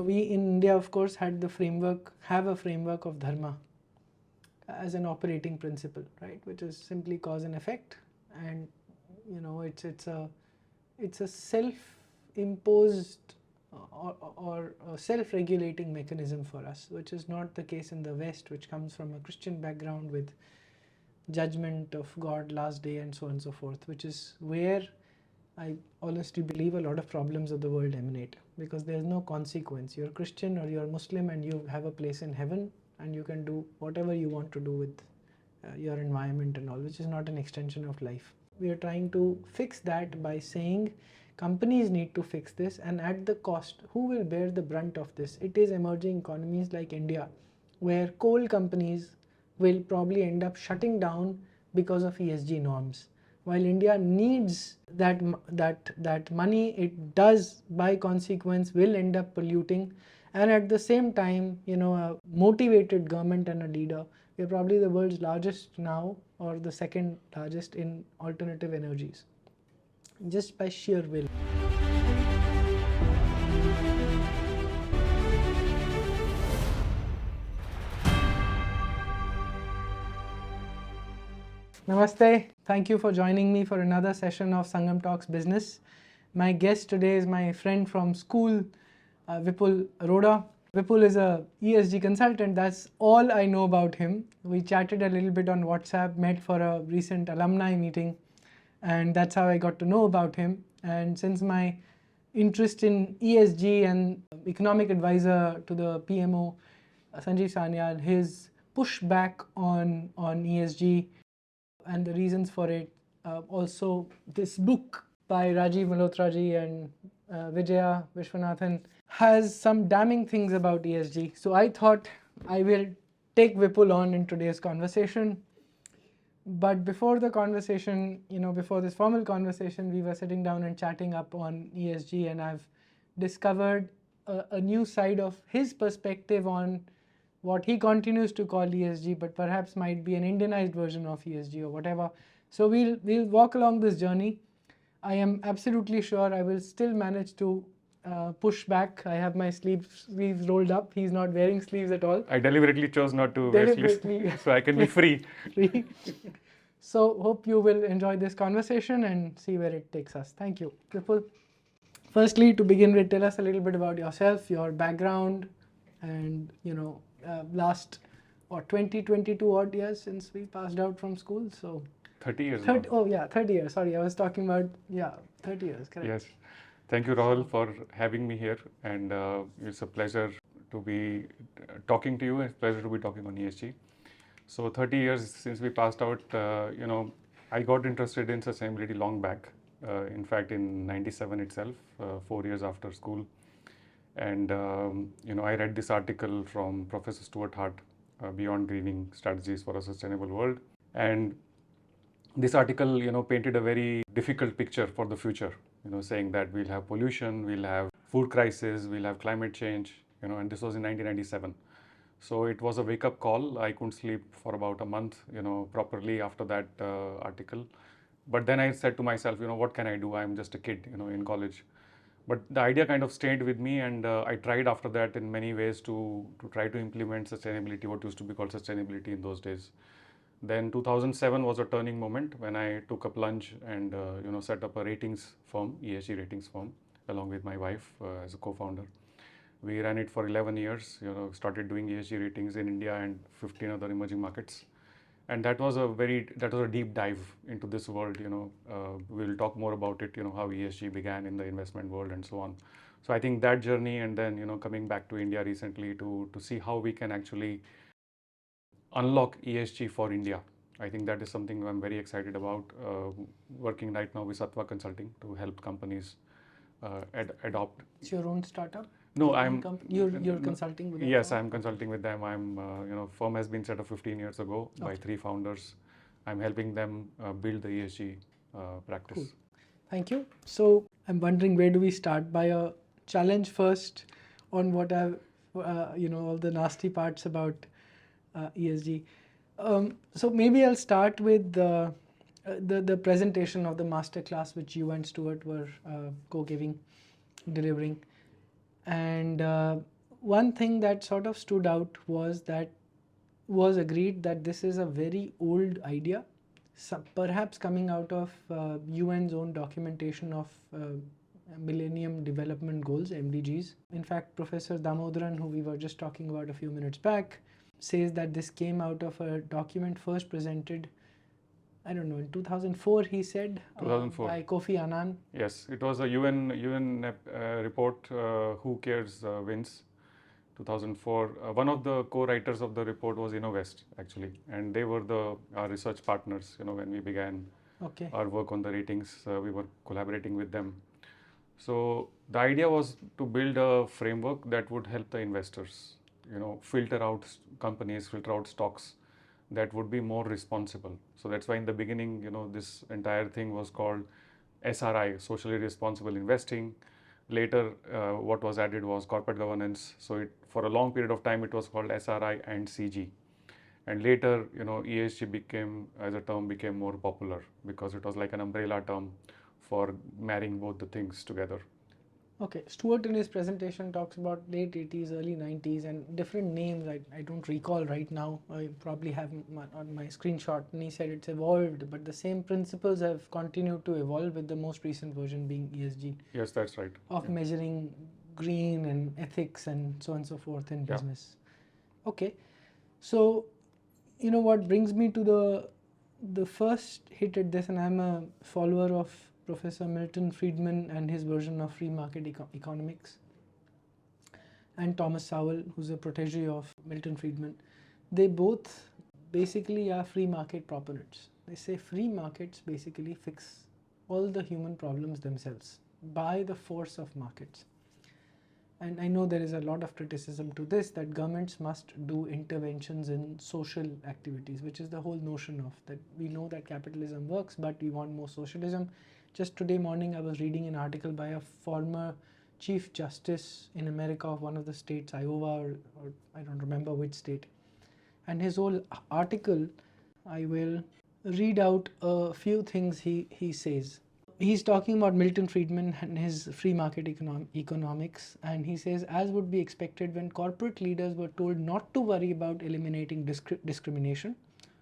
we in India, of course, have a framework of Dharma as an operating principle, right, which is simply cause and effect, and it's a self-imposed or a self-regulating mechanism for us, which is not the case in the West, which comes from a Christian background with judgment of God, last day, and so on and so forth, which is where I honestly believe a lot of problems of the world emanate, because there's no consequence. You're Christian or you're Muslim and you have a place in heaven, and you can do whatever you want to do with your environment and all, which is not an extension of life. We are trying to fix that by saying companies need to fix this, and at the cost, who will bear the brunt of this? It is emerging economies like India, where coal companies will probably end up shutting down because of ESG norms. While India needs that money, it does by consequence will end up polluting, and at the same time, a motivated government and a leader, we are probably the world's largest now, or the second largest in alternative energies, just by sheer will. Namaste. Thank you for joining me for another session of Sangam Talks Business. My guest today is my friend from school, Vipul Arora. Vipul is a ESG consultant. That's all I know about him. We chatted a little bit on WhatsApp, met for a recent alumni meeting, and that's how I got to know about him. And since my interest in ESG and economic advisor to the PMO, Sanjeev Sanyal, his pushback on ESG and the reasons for it. Also, this book by Rajiv Malhotra ji and Vijaya Vishwanathan has some damning things about ESG. So I thought I will take Vipul on in today's conversation. But before the conversation, before this formal conversation, we were sitting down and chatting up on ESG, and I've discovered a new side of his perspective on what he continues to call ESG, but perhaps might be an Indianized version of ESG or whatever. So we'll walk along this journey. I am absolutely sure I will still manage to push back. I have my sleeves rolled up. He's not wearing sleeves at all. I deliberately chose not to wear sleeves so I can be free. So hope you will enjoy this conversation and see where it takes us. Thank you. Vipul, firstly, to begin with, tell us a little bit about yourself, your background, and last 22 odd years since we passed out from school. So 30 years. 30 years. Sorry, I was talking about 30 years. Correct. Yes. Thank you, Rahul, for having me here, and it's a pleasure to be talking to you. It's a pleasure to be talking on ESG. So 30 years since we passed out, I got interested in sustainability long back. In fact, in '97 itself, 4 years after school. And I read this article from Professor Stuart Hart, Beyond Greening Strategies for a Sustainable World. And this article, painted a very difficult picture for the future, saying that we'll have pollution, we'll have food crisis, we'll have climate change, and this was in 1997. So it was a wake-up call. I couldn't sleep for about a month, properly after that article. But then I said to myself, what can I do? I'm just a kid, in college. But the idea kind of stayed with me, and I tried after that in many ways to try to implement sustainability, what used to be called sustainability in those days. Then 2007 was a turning moment when I took a plunge and set up a ratings firm, ESG ratings firm, along with my wife as a co-founder. We ran it for 11 years, started doing ESG ratings in India and 15 other emerging markets. And that was a deep dive into this world. We'll talk more about it, how ESG began in the investment world and so on. So I think that journey, and then coming back to India recently to see how we can actually unlock ESG for India. I think that is something I'm very excited about. Working right now with Sattva Consulting to help companies adopt. It's your own startup? No, you're consulting with them? Yes, I'm consulting with them. Firm has been set up 15 years ago by 3 founders. I'm helping them build the ESG practice. Cool. Thank you. So I'm wondering, where do we start? By a challenge first on what are all the nasty parts about ESG. So maybe I'll start with the presentation of the masterclass which you and Stuart were delivering. And one thing that sort of stood out was agreed that this is a very old idea, perhaps coming out of UN's own documentation of Millennium Development Goals, MDGs. In fact, Professor Damodaran, who we were just talking about a few minutes back, says that this came out of a document first presented, I don't know, in 2004, he said, 2004. By Kofi Annan. Yes, it was a UN report, Who Cares Wins, 2004. One of the co-writers of the report was InnoVest, actually, and they were our research partners. When we began our work on the ratings, we were collaborating with them. So the idea was to build a framework that would help the investors, filter out companies, filter out stocks that would be more responsible. So that's why in the beginning, this entire thing was called SRI, Socially Responsible Investing. Later, what was added was corporate governance. So for a long period of time, it was called SRI and CG. And later, ESG became more popular because it was like an umbrella term for marrying both the things together. Okay, Stuart in his presentation talks about late 80s, early 90s and different names I don't recall right now. I probably have on my screenshot, and he said it's evolved, but the same principles have continued to evolve, with the most recent version being ESG. Yes, that's right. Of measuring green and ethics and so on and so forth in business. Okay, so what brings me to the first hit at this, and I'm a follower of Professor Milton Friedman and his version of free market economics, and Thomas Sowell, who's a protege of Milton Friedman. They both basically are free market proponents. They say free markets basically fix all the human problems themselves by the force of markets. And I know there is a lot of criticism to this, that governments must do interventions in social activities, which is the whole notion of that. We know that capitalism works, but we want more socialism. Just today morning, I was reading an article by a former Chief Justice in America of one of the states, Iowa, or I don't remember which state. And his whole article, I will read out a few things he says. He's talking about Milton Friedman and his free market economics, and he says, as would be expected when corporate leaders were told not to worry about eliminating discrimination,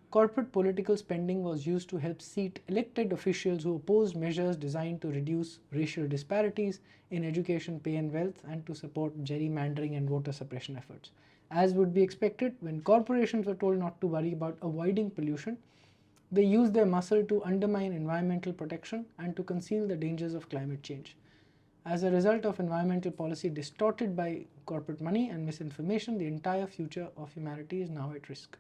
corporate political spending was used to help seat elected officials who opposed measures designed to reduce racial disparities in education, pay and wealth, and to support gerrymandering and voter suppression efforts. As would be expected, when corporations were told not to worry about avoiding pollution, they used their muscle to undermine environmental protection and to conceal the dangers of climate change. As a result of environmental policy distorted by corporate money and misinformation, the entire future of humanity is now at risk.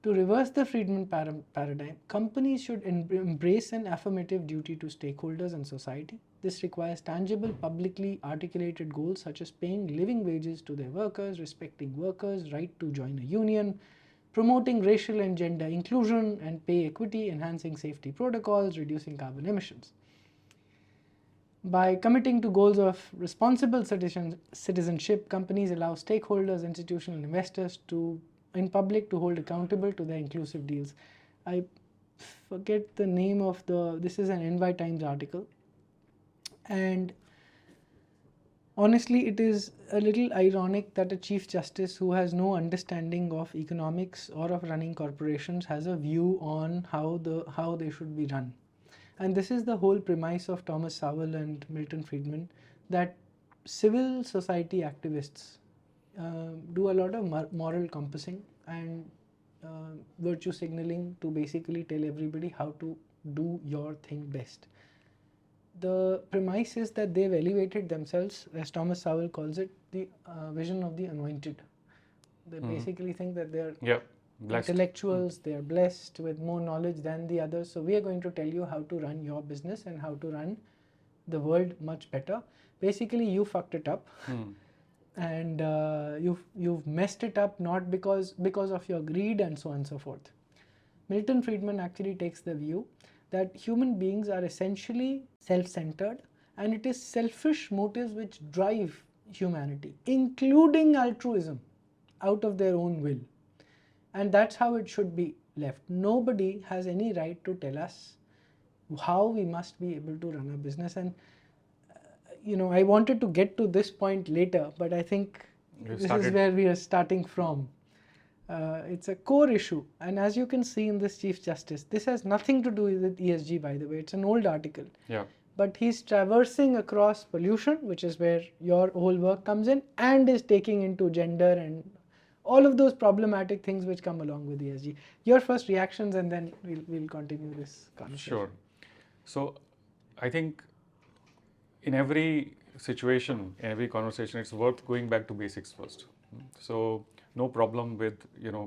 To reverse the Friedman paradigm, companies should embrace an affirmative duty to stakeholders and society. This requires tangible, publicly articulated goals such as paying living wages to their workers, respecting workers' right to join a union, promoting racial and gender inclusion and pay equity, enhancing safety protocols, reducing carbon emissions. By committing to goals of responsible citizenship, companies allow stakeholders, institutional investors in public to hold accountable to their inclusive deals. I forget the name of this is an NY Times article, and honestly, it is a little ironic that a Chief Justice who has no understanding of economics or of running corporations has a view on how they should be run. And this is the whole premise of Thomas Sowell and Milton Friedman, that civil society activists do a lot of moral compassing and virtue signaling to basically tell everybody how to do your thing best. The premise is that they've elevated themselves, as Thomas Sowell calls it, the vision of the anointed. They basically think that they're intellectuals, they are blessed with more knowledge than the others. So we are going to tell you how to run your business and how to run the world much better. Basically, you fucked it up. And you've messed it up not because of your greed and so on and so forth. Milton Friedman actually takes the view that human beings are essentially self-centered, and it is selfish motives which drive humanity, including altruism, out of their own will. And that's how it should be left. Nobody has any right to tell us how we must be able to run a business. And I wanted to get to this point later, but I think this is where we are starting from. It's a core issue, and as you can see in this Chief Justice, this has nothing to do with ESG, by the way. It's an old article. Yeah. But he's traversing across pollution, which is where your whole work comes in, and is taking into gender and all of those problematic things which come along with ESG. Your first reactions, and then we'll continue this conversation. Sure. So I think in every situation, in every conversation, it's worth going back to basics first. So no problem with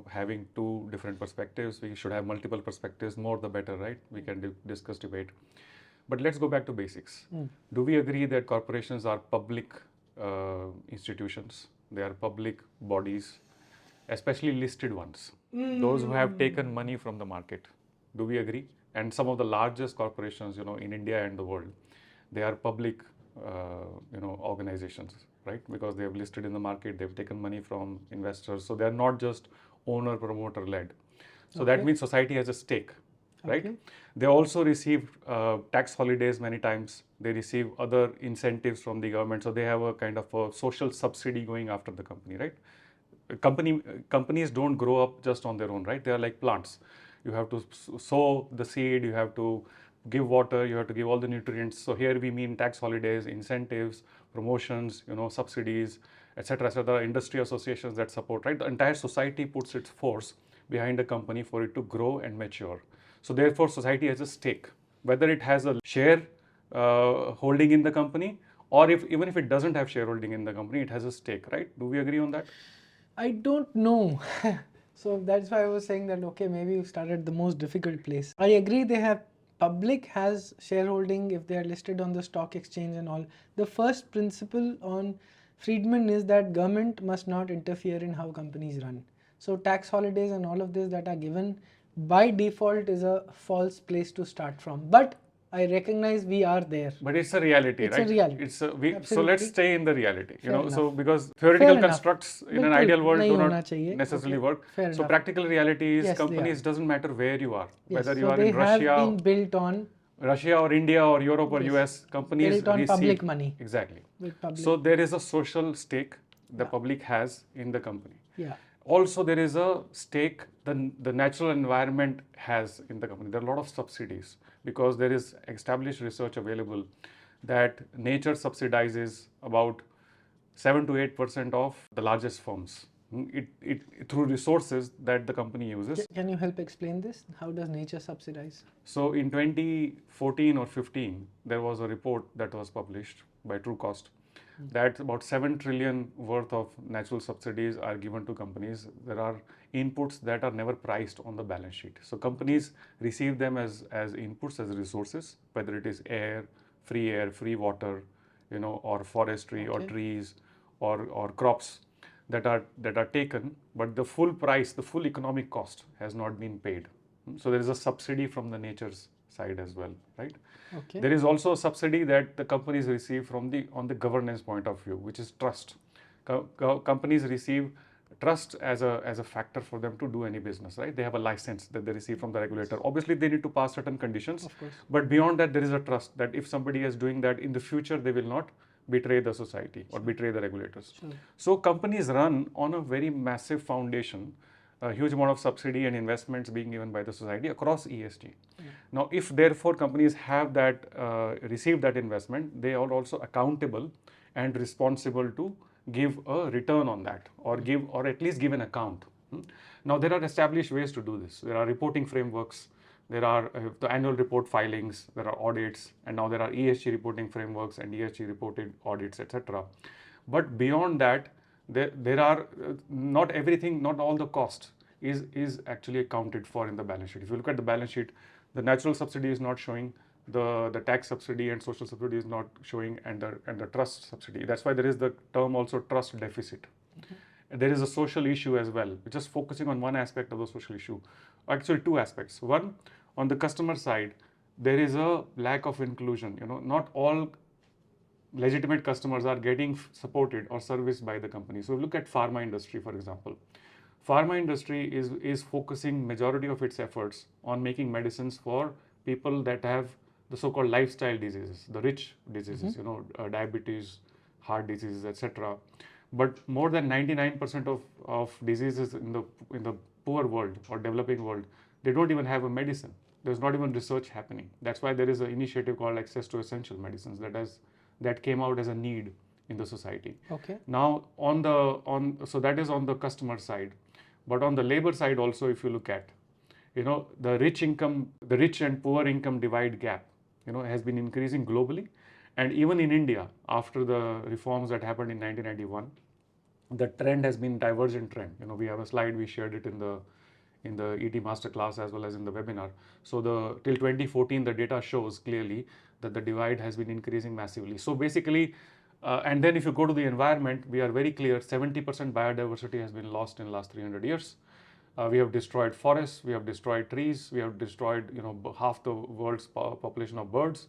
having two different perspectives. We should have multiple perspectives, more the better, right? We can discuss, debate. But let's go back to basics. Do we agree that corporations are public institutions? They are public bodies, especially listed ones, those who have taken money from the market. Do we agree? And some of the largest corporations, in India and the world, they are public, organizations, right? Because they have listed in the market, they've taken money from investors. So they are not just owner, promoter led. So that means society has a stake, right? Okay. They also receive tax holidays many times. They receive other incentives from the government. So they have a kind of a social subsidy going after the company, right? Companies don't grow up just on their own, right? They are like plants. You have to sow the seed, you have to give water, you have to give all the nutrients. So here we mean tax holidays, incentives, promotions, subsidies, etc., etc., industry associations that support, right? The entire society puts its force behind a company for it to grow and mature. So therefore, society has a stake, whether it has a share holding in the company, or even if it doesn't have shareholding in the company, it has a stake, right? Do we agree on that? I don't know. So that's why I was saying that, okay, maybe you started the most difficult place. I agree public has shareholding if they are listed on the stock exchange and all. The first principle on Friedman is that government must not interfere in how companies run. So tax holidays and all of this that are given by default is a false place to start from. But I recognize we are there. But it's a reality, right? It's a reality. So let's stay in the reality, Fair so enough. because theoretical Fair constructs in an ideal world do not chahiye. necessarily work. Fair So enough. practical reality is Yes, companies doesn't matter where you are, whether you so are they in Russia, have been built on Russia or India or Europe or US, companies built on receive public money. Exactly. With public. So there is a social stake the public has in the company. Yeah. Also, there is a stake the natural environment has in the company. There are a lot of subsidies because there is established research available that nature subsidizes about 7 to 8% of the largest firms. Through resources that the company uses. Can you help explain this? How does nature subsidize? So in 2014 or 15, there was a report that was published by Trucost that about 7 trillion worth of natural subsidies are given to companies. There are inputs that are never priced on the balance sheet. So companies receive them as inputs, as resources, whether it is air, free water, or forestry or trees or crops that are taken, but the full price, the full economic cost has not been paid. So there is a subsidy from the nature's side as well, right? Okay. There is also a subsidy that the companies receive on the governance point of view, which is trust. Companies receive trust as a factor for them to do any business, right? They have a license that they receive from the regulator. Obviously, they need to pass certain conditions, of course. But beyond that, there is a trust that if somebody is doing that in the future, they will not betray the society or betray the regulators. Sure. So companies run on a very massive foundation, a huge amount of subsidy and investments being given by the society across ESG. Now, if therefore companies have that, receive that investment, they are also accountable and responsible to give a return on that or at least give an account. Now, there are established ways to do this. There are reporting frameworks. There are the annual report filings, there are audits, and now there are ESG reporting frameworks and ESG reported audits, etc. But beyond that, there are not everything, not all the cost is actually accounted for in the balance sheet. If you look at the balance sheet, the natural subsidy is not showing, the tax subsidy and social subsidy is not showing, and the trust subsidy. That's why there is the term also trust deficit. There is a social issue as well, just focusing on one aspect of the social issue. Actually, two aspects. One, on the customer side, there is a lack of inclusion. Not all legitimate customers are getting supported or serviced by the company. So look at pharma industry, for example. Pharma industry is focusing majority of its efforts on making medicines for people that have the so-called lifestyle diseases, the rich diseases, diabetes, heart diseases, etc. But more than 99% of diseases in the poor world or developing world, they don't even have a medicine. There's not even research happening. That's why there is an initiative called Access to Essential Medicines that came out as a need in the society. Okay. Now so that is on the customer side, but on the labor side also, if you look at, the rich and poor income divide gap, has been increasing globally, and even in India after the reforms that happened in 1991, the trend has been divergent trend. We have a slide, we shared it in the ET masterclass as well as in the webinar. So till 2014, the data shows clearly that the divide has been increasing massively. So basically, and then if you go to the environment, we are very clear, 70% biodiversity has been lost in the last 300 years. We have destroyed forests, we have destroyed trees, we have destroyed half the world's population of birds.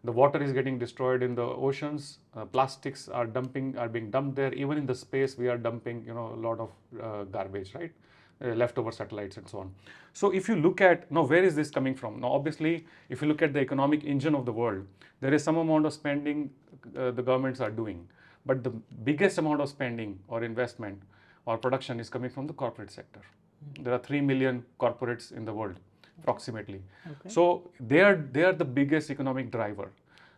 The water is getting destroyed in the oceans. Plastics are being dumped there. Even in the space, we are dumping a lot of garbage, right? Leftover satellites and so on. So if you look at now, where is this coming from? Now, obviously, if you look at the economic engine of the world, there is some amount of spending the governments are doing, but the biggest amount of spending or investment or production is coming from the corporate sector. There are 3 million corporates in the world, approximately. Okay. So they are the biggest economic driver.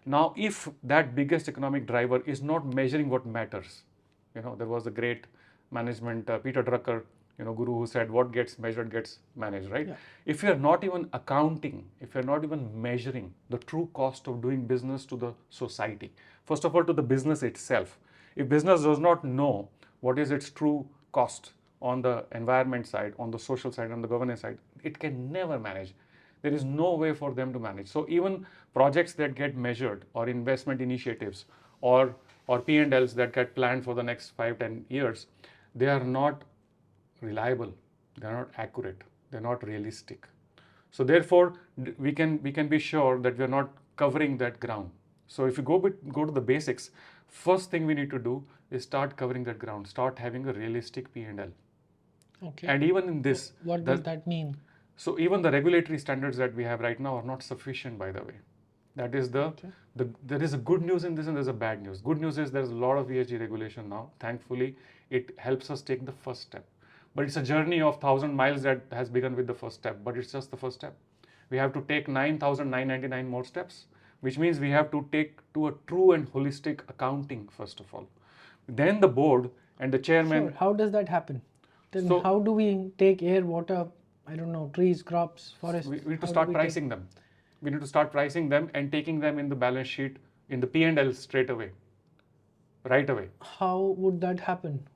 Now, if that biggest economic driver is not measuring what matters, there was a great management Peter Drucker, guru, who said what gets measured gets managed, right? Yeah. If you are not even accounting, if you are not even measuring the true cost of doing business to the society, first of all to the business itself, if business does not know what is its true cost on the environment side, on the social side, on the governance side, it can never manage. There is no way for them to manage. So even projects that get measured, or investment initiatives, or P&Ls that get planned for the next 5-10 years, they are not reliable, they are not accurate, they are not realistic. So therefore, we can be sure that we are not covering that ground. So if you go to the basics, first thing we need to do is start covering that ground, start having a realistic P&L. Okay. And even in this, what does that mean? So even the regulatory standards that we have right now are not sufficient, by the way. That is there is a good news in this and there's a bad news. Good news is there's a lot of ESG regulation now. Thankfully, it helps us take the first step. But it's a journey of 1,000 miles that has begun with the first step, but it's just the first step. We have to take 9,999 more steps, which means we have to take to a true and holistic accounting, first of all. Then the board and the chairman. Sure. How does that happen? Then how do we take air, water, I don't know, trees, crops, forests? We need to start pricing them. We need to start pricing them and taking them in the balance sheet, in the P&L straight away, right away. How would that happen?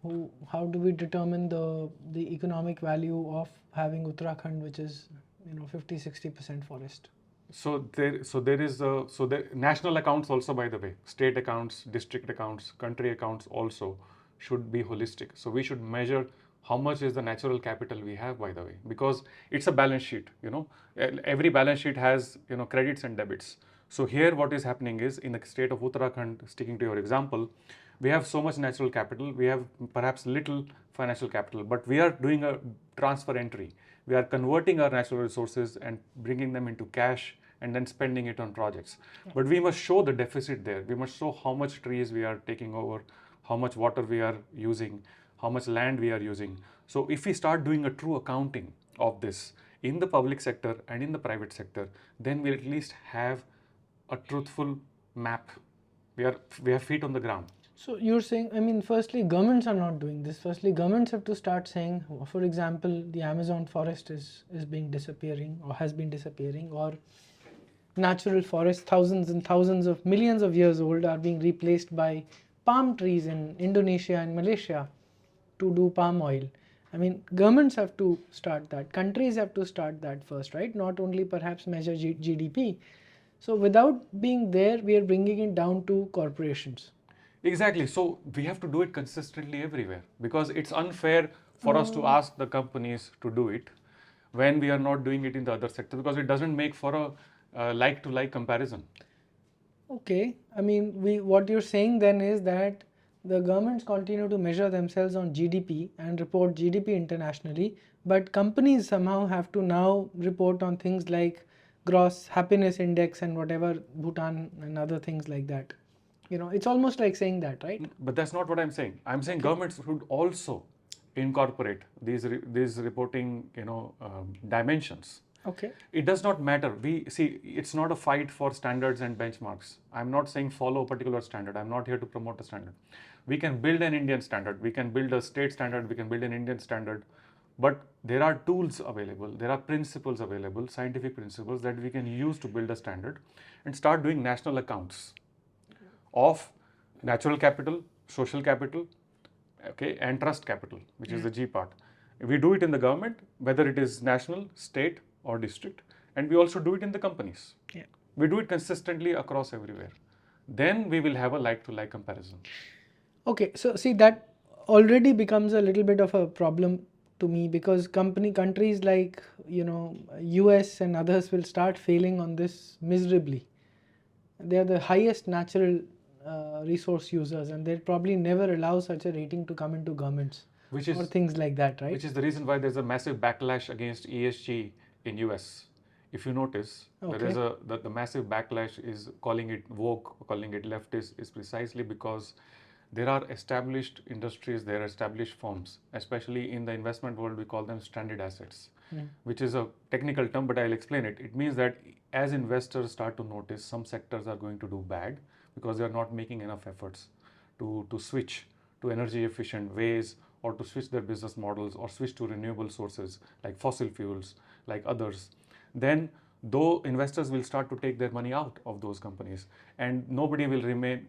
How do we determine the economic value of having Uttarakhand, which is 50-60% forest? So there is national accounts also, by the way, state accounts, district accounts, country accounts also should be holistic. So we should measure how much is the natural capital we have, by the way, because it's a balance sheet. Every balance sheet has credits and debits. So here what is happening is, in the state of Uttarakhand, sticking to your example, we have so much natural capital, we have perhaps little financial capital, but we are doing a transfer entry. We are converting our natural resources and bringing them into cash and then spending it on projects. But we must show the deficit there. We must show how much trees we are taking over, how much water we are using, how much land we are using. So if we start doing a true accounting of this in the public sector and in the private sector, then we'll at least have a truthful map. We have feet on the ground. So you're saying, firstly, governments are not doing this. Firstly, governments have to start saying, for example, the Amazon forest is disappearing or has been disappearing, or natural forests, thousands and thousands of millions of years old, are being replaced by palm trees in Indonesia and Malaysia to do palm oil. Governments have to start that. Countries have to start that first, right? Not only perhaps measure GDP. So without being there, we are bringing it down to corporations. Exactly. So we have to do it consistently everywhere, because it's unfair for us to ask the companies to do it when we are not doing it in the other sector, because it doesn't make for a like-to-like comparison. Okay. What you're saying then is that the governments continue to measure themselves on GDP and report GDP internationally, but companies somehow have to now report on things like gross happiness index and whatever, Bhutan and other things like that. It's almost like saying that, right? But that's not what I'm saying. I'm saying governments should also incorporate these reporting, dimensions. Okay. It does not matter. We see, it's not a fight for standards and benchmarks. I'm not saying follow a particular standard. I'm not here to promote a standard. We can build an Indian standard. We can build a state standard. We can build an Indian standard. But there are tools available. There are principles available, scientific principles that we can use to build a standard and start doing national accounts of natural capital, social capital, okay, and trust capital, which is the G part. We do it in the government, whether it is national, state, or district, and we also do it in the companies. Yeah. We do it consistently across everywhere. Then we will have a like-to-like comparison. Okay, so see, that already becomes a little bit of a problem to me, because countries like US and others will start failing on this miserably. They are the highest natural resource users, and they'll probably never allow such a rating to come into governments or things like that, right? Which is the reason why there's a massive backlash against ESG in US. If you notice, there is the massive backlash is calling it woke, calling it leftist, is precisely because there are established industries, there are established firms, especially in the investment world, we call them stranded assets, which is a technical term, but I'll explain it. It means that as investors start to notice some sectors are going to do bad because they are not making enough efforts to switch to energy efficient ways, or to switch their business models, or switch to renewable sources like fossil fuels, like others, then though investors will start to take their money out of those companies, and nobody will remain,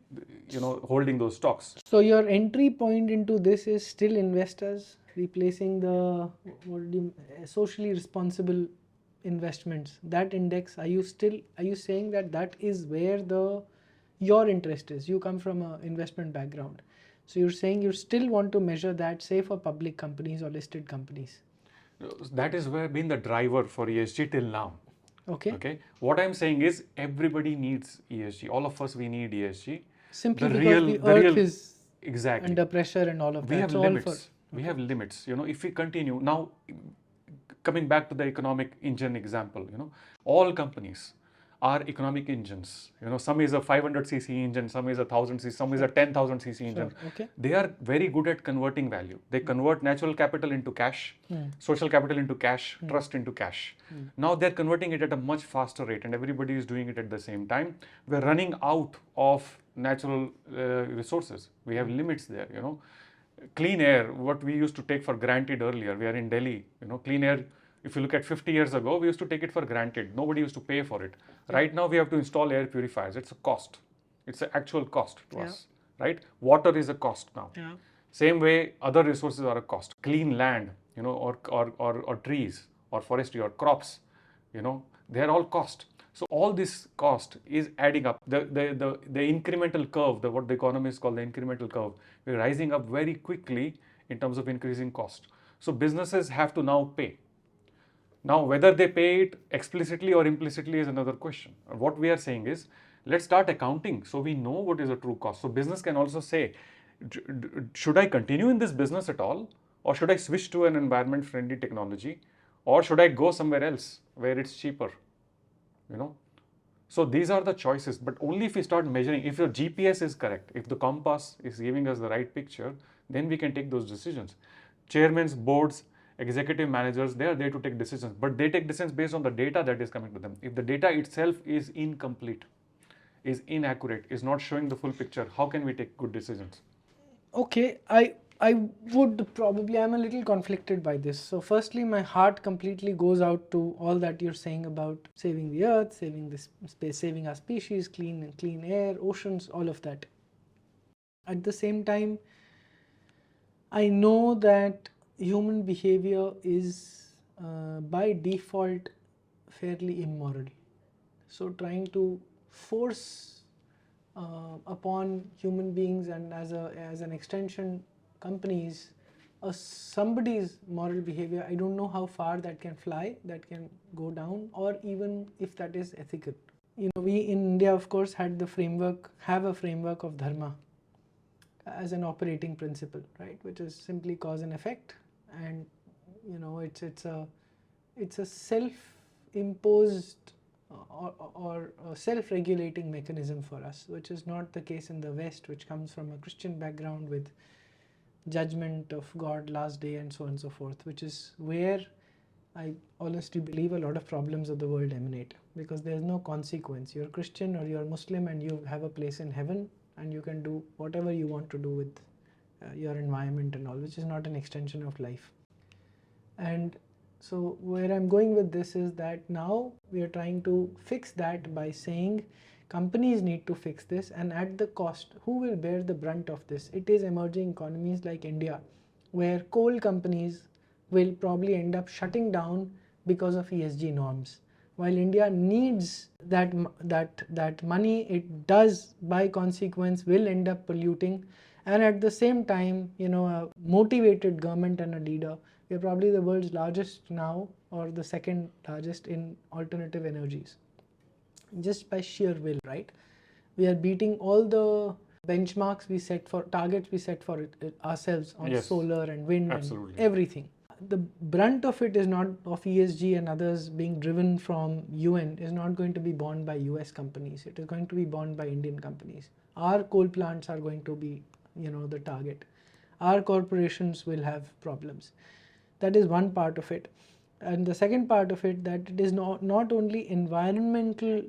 holding those stocks. So your entry point into this is still investors replacing the socially responsible investments. That index, are you saying that is where your interest is? You come from an investment background, so you're saying you still want to measure that, say, for public companies or listed companies. That is where been the driver for ESG till now. Okay. What I'm saying is everybody needs ESG. All of us, we need ESG. Simply because the earth is under pressure and all of that. We have limits. We have limits. If we continue now, coming back to the economic engine example, all companies are economic engines. Some is a 500cc engine, some is a 1000cc, some is a 10,000cc engine. Okay. They are very good at converting value. They convert natural capital into cash, social capital into cash, trust into cash. Now they're converting it at a much faster rate, and everybody is doing it at the same time. We're running out of natural resources. We have limits there. Clean air, what we used to take for granted earlier. We are in Delhi. Clean air, if you look at 50 years ago, we used to take it for granted. Nobody used to pay for it. Right now, we have to install air purifiers. It's a cost. It's an actual cost to us, right? Water is a cost now. Same way, other resources are a cost. Clean land, or trees, or forestry, or crops, they're all cost. So all this cost is adding up. The incremental curve, what the economists call the incremental curve, we're rising up very quickly in terms of increasing cost. So businesses have to now pay. Now, whether they pay it explicitly or implicitly is another question. What we are saying is, let's start accounting so we know what is a true cost. So business can also say, should I continue in this business at all? Or should I switch to an environment-friendly technology? Or should I go somewhere else where it's cheaper? So these are the choices, but only if we start measuring, if your GPS is correct, if the compass is giving us the right picture, then we can take those decisions. Chairmen, boards, executive managers, they are there to take decisions, but they take decisions based on the data that is coming to them. If the data itself is incomplete, is inaccurate, is not showing the full picture, how can we take good decisions? Okay, I would probably, I'm a little conflicted by this. So firstly, my heart completely goes out to all that you're saying about saving the earth, saving this space, saving our species, clean air, oceans, all of that. At the same time, I know that human behavior is by default fairly immoral. So trying to force upon human beings, and as an extension companies, somebody's moral behavior, I don't know how far that can fly, that can go down, or even if that is ethical. We in India, of course, have a framework of Dharma as an operating principle, right, which is simply cause and effect, and it's a self-imposed or a self-regulating mechanism for us, which is not the case in the West, which comes from a Christian background with judgment of God, last day, and so on and so forth, which is where I honestly believe a lot of problems of the world emanate, because there's no consequence. You're Christian or you're Muslim and you have a place in heaven, and you can do whatever you want to do with your environment and all, which is not an extension of life. And so where I'm going with this is that now we are trying to fix that by saying companies need to fix this, and at the cost, who will bear the brunt of this? It is emerging economies like India, where coal companies will probably end up shutting down because of ESG norms. While India needs that money, it does by consequence will end up polluting. And at the same time, a motivated government and a leader, we are probably the world's largest now, or the second largest in alternative energies, just by sheer will, right? We are beating all the benchmarks we set for, targets we set for ourselves on solar and wind and everything. The brunt of it is not of ESG and others being driven from UN, is not going to be borne by US companies. It is going to be borne by Indian companies. Our coal plants are going to be, the target. Our corporations will have problems. That is one part of it. And the second part of it, that it is not only environmental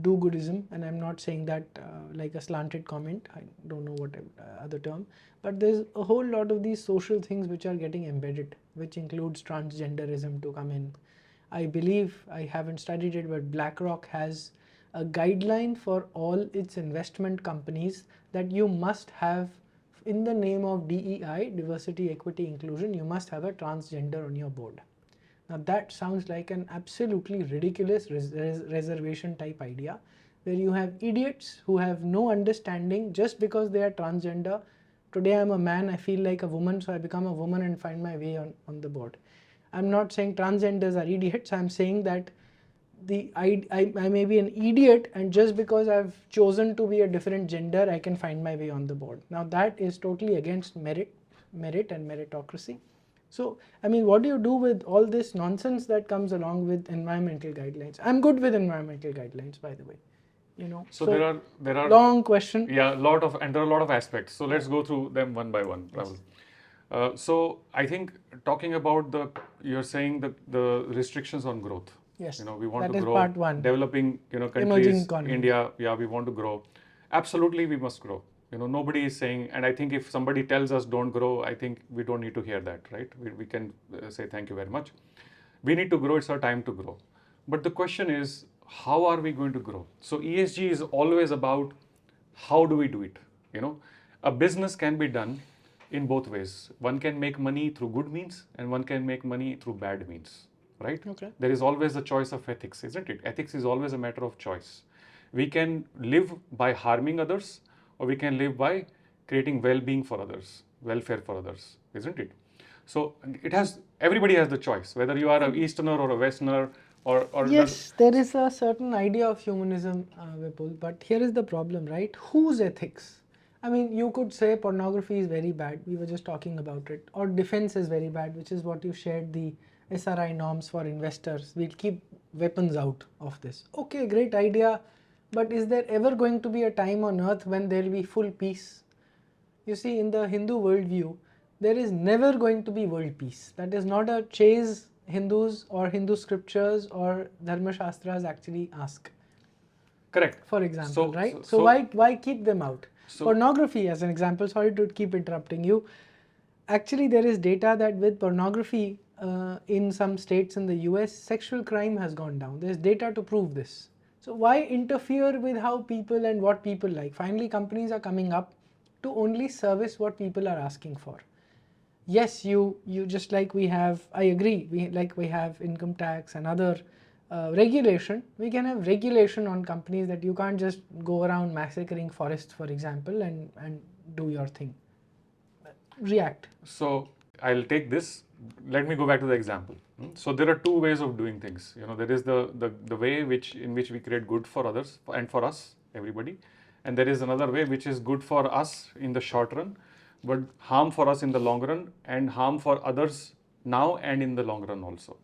do-goodism, and I'm not saying that like a slanted comment, I don't know what other term, but there's a whole lot of these social things which are getting embedded, which includes transgenderism to come in. I believe, I haven't studied it, but BlackRock has a guideline for all its investment companies that you must have, in the name of DEI, diversity, equity, inclusion, you must have a transgender on your board. Now that sounds like an absolutely ridiculous reservation type idea, where you have idiots who have no understanding just because they are transgender. Today I'm a man, I feel like a woman, so I become a woman and find my way on the board. I'm not saying transgenders are idiots, I'm saying that I may be an idiot, and just because I've chosen to be a different gender, I can find my way on the board. Now that is totally against merit and meritocracy. So, I mean, what do you do with all this nonsense that comes along with environmental guidelines? I'm good with environmental guidelines, by the way. So there are long question. Yeah, there are a lot of aspects. So let's go through them one by one, Rahul. So I think talking about you're saying the restrictions on growth. Yes. We want that to is grow. Part one. Developing, countries, India, we want to grow. Absolutely, we must grow. Nobody is saying, and I think if somebody tells us don't grow, I think we don't need to hear that, right? We can say thank you very much. We need to grow, it's our time to grow. But the question is, how are we going to grow? So ESG is always about how do we do it? A business can be done in both ways. One can make money through good means, and one can make money through bad means, right? Okay. There is always a choice of ethics, isn't it? Ethics is always a matter of choice. We can live by harming others, or we can live by creating well-being for others, welfare for others, isn't it? So everybody has the choice, whether you are an Easterner or a Westerner, or yes, there is a certain idea of humanism, Vipul, but here is the problem, right? Whose ethics? I mean, you could say pornography is very bad, we were just talking about it, or defense is very bad, which is what you shared, the SRI norms for investors. We'll keep weapons out of this. Okay, great idea, but is there ever going to be a time on earth when there will be full peace? You see, in the Hindu worldview, there is never going to be world peace. That is not a chase Hindus or Hindu scriptures or Dharma Shastras actually ask. Correct. For example, right? So why keep them out? Pornography, as an example, sorry to keep interrupting you. Actually, there is data that with pornography in some states in the US, sexual crime has gone down. There's data to prove this. So why interfere with how people and what people like? Finally, companies are coming up to only service what people are asking for. Yes, you just like we have, I agree, we have income tax and other regulation. We can have regulation on companies that you can't just go around massacring forests, for example, and do your thing. React. So I'll take this. Let me go back to the example. So there are two ways of doing things. There is the way in which we create good for others and for us, everybody, and there is another way which is good for us in the short run, but harm for us in the long run, and harm for others now and in the long run also.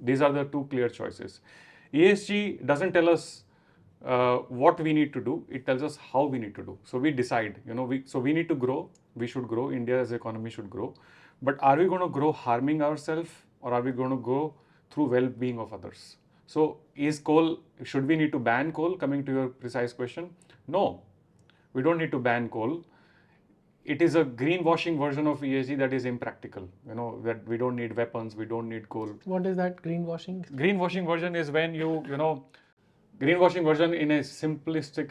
These are the two clear choices. ESG doesn't tell us what we need to do, it tells us how we need to do. So we decide, we need to grow, we should grow, India's economy should grow. But are we going to grow harming ourselves, or are we going to grow through well-being of others? So should we need to ban coal? Coming to your precise question, no, we don't need to ban coal. It is a greenwashing version of ESG that is impractical. That we don't need weapons, we don't need coal. What is that greenwashing? Greenwashing version is when greenwashing version in a simplistic,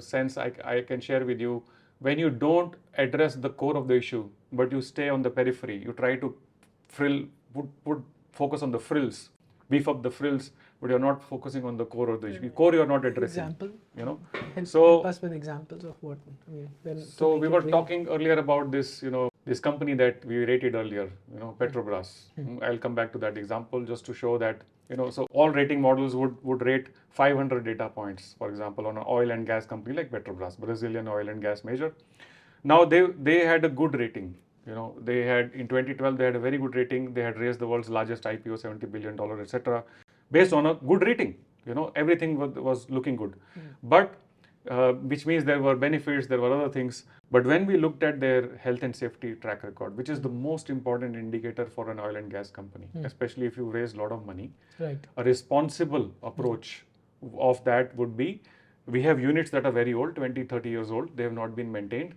sense I can share with you. When you don't address the core of the issue, but you stay on the periphery, you try to put focus on the frills, beef up the frills, but you're not focusing on the core of the issue. Core you're not addressing. Example? Help us with examples of what. So we were talking earlier about this, this company that we rated earlier, Petrobras. I'll come back to that example just to show that, so all rating models would rate 500 data points, for example, on an oil and gas company like Petrobras, Brazilian oil and gas major. Now they had a good rating. They had in 2012 they had a very good rating. They had raised the world's largest IPO, $70 billion, etc., based on a good rating. Everything was looking good, but which means there were benefits, there were other things. But when we looked at their health and safety track record, which is the most important indicator for an oil and gas company, especially if you raise a lot of money, right, a responsible approach of that would be, we have units that are very old, 20, 30 years old, they have not been maintained.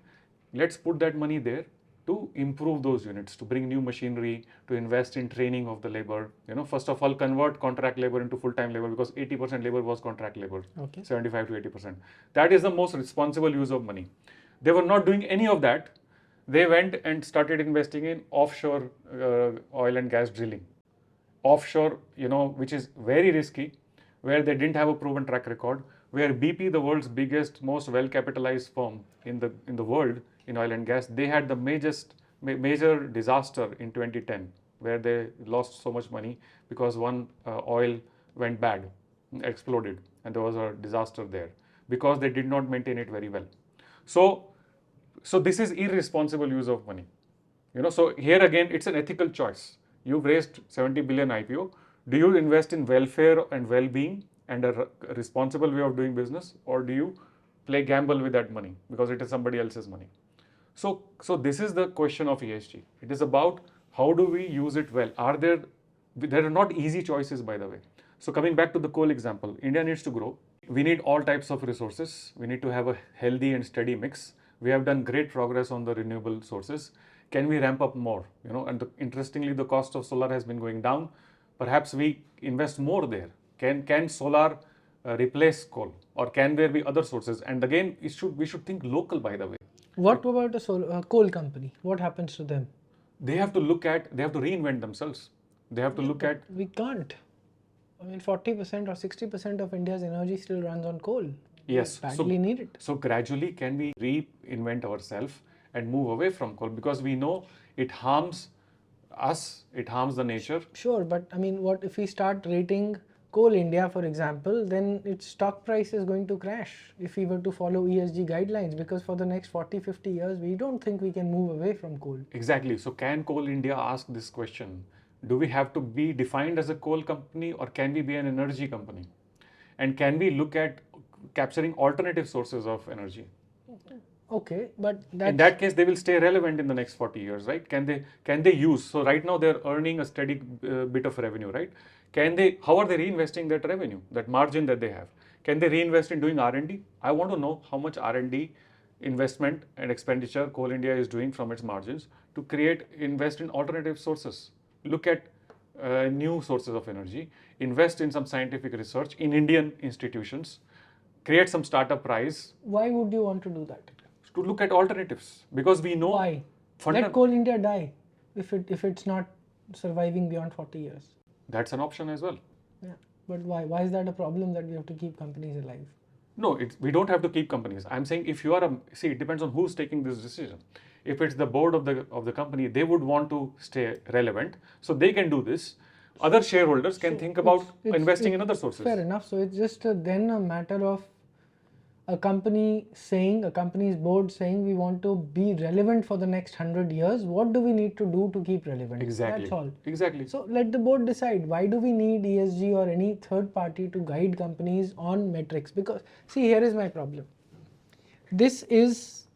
Let's put that money there to improve those units, to bring new machinery, to invest in training of the labor. First of all, convert contract labor into full-time labor, because 80% labor was contract labor, 75 to 80%. That is the most responsible use of money. They were not doing any of that. They went and started investing in offshore oil and gas drilling. Offshore, which is very risky, where they didn't have a proven track record, where BP, the world's biggest, most well-capitalized firm in the world in oil and gas, they had the major disaster in 2010, where they lost so much money because one oil went bad, exploded, and there was a disaster there because they did not maintain it very well. So this is irresponsible use of money. So here again, it's an ethical choice. You've raised 70 billion IPO. Do you invest in welfare and well-being and a responsible way of doing business, or do you play gamble with that money because it is somebody else's money? So this is the question of ESG. It is about how do we use it well. There are not easy choices, by the way. So coming back to the coal example, India needs to grow. We need all types of resources. We need to have a healthy and steady mix. We have done great progress on the renewable sources. Can we ramp up more? Interestingly, the cost of solar has been going down. Perhaps we invest more there. Can solar replace coal, or can there be other sources? And again, we should think local, by the way. What about a coal company? What happens to them? They have to reinvent themselves. They have to look at. We can't. 40% or 60% of India's energy still runs on coal. Yes. We badly need it. So gradually, can we reinvent ourselves and move away from coal? Because we know it harms us, it harms the nature. Sure, but what if we start rating Coal India, for example, then its stock price is going to crash if we were to follow ESG guidelines, because for the next 40-50 years, we don't think we can move away from coal. Exactly. So can Coal India ask this question? Do we have to be defined as a coal company, or can we be an energy company? And can we look at capturing alternative sources of energy? Okay, but in that case, they will stay relevant in the next 40 years, right? Can they use? So right now they're earning a steady bit of revenue, right? How are they reinvesting that revenue, that margin that they have? Can they reinvest in doing R&D? I want to know how much R&D investment and expenditure Coal India is doing from its margins to invest in alternative sources. Look at new sources of energy, invest in some scientific research in Indian institutions, create some startup prize. Why would you want to do that? To look at alternatives, because we know. Why? Let Coal India die if it's not surviving beyond 40 years. That's an option as well. Yeah, but why? Why is that a problem that we have to keep companies alive? No, we don't have to keep companies. I'm saying if you are it depends on who's taking this decision. If it's the board of the company, they would want to stay relevant, so they can do this. Other shareholders can think about investing in other sources. Fair enough. So it's just then a matter of a company's board saying we want to be relevant for the next 100 years, what do we need to do to keep relevant? Exactly. That's all. Exactly. So let the board decide. Why do we need ESG or any third party to guide companies on metrics? Because see, here is my problem. This is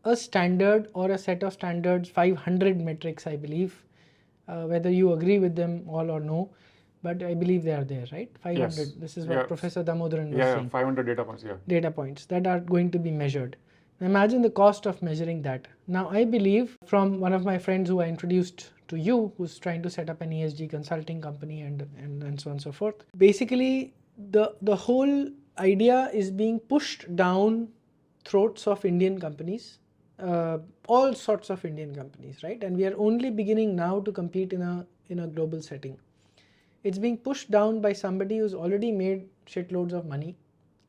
a standard or a set of standards, 500 metrics, I believe. Whether you agree with them all or no, but I believe they are there, right? 500. Yes. This is what Professor Damodaran was saying. 500 data points. Yeah. Data points that are going to be measured. Imagine the cost of measuring that. Now, I believe from one of my friends who I introduced to you, who's trying to set up an ESG consulting company and so on and so forth. Basically, the whole idea is being pushed down throats of Indian companies, all sorts of Indian companies, right? And we are only beginning now to compete in a global setting. It's being pushed down by somebody who's already made shitloads of money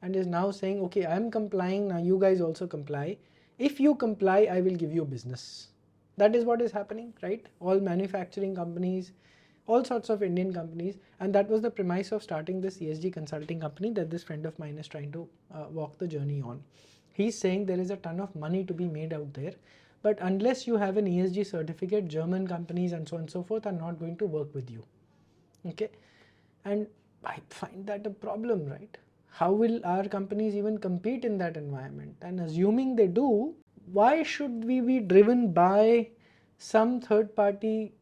and is now saying, okay, I'm complying, now you guys also comply. If you comply, I will give you business. That is what is happening, right? All manufacturing companies, all sorts of Indian companies, and that was the premise of starting this ESG consulting company that this friend of mine is trying to walk the journey on. He's saying there is a ton of money to be made out there, but unless you have an ESG certificate, German companies and so on and so forth are not going to work with you. Okay, and I find that a problem, right? How will our companies even compete in that environment? And assuming they do, why should we be driven by some third party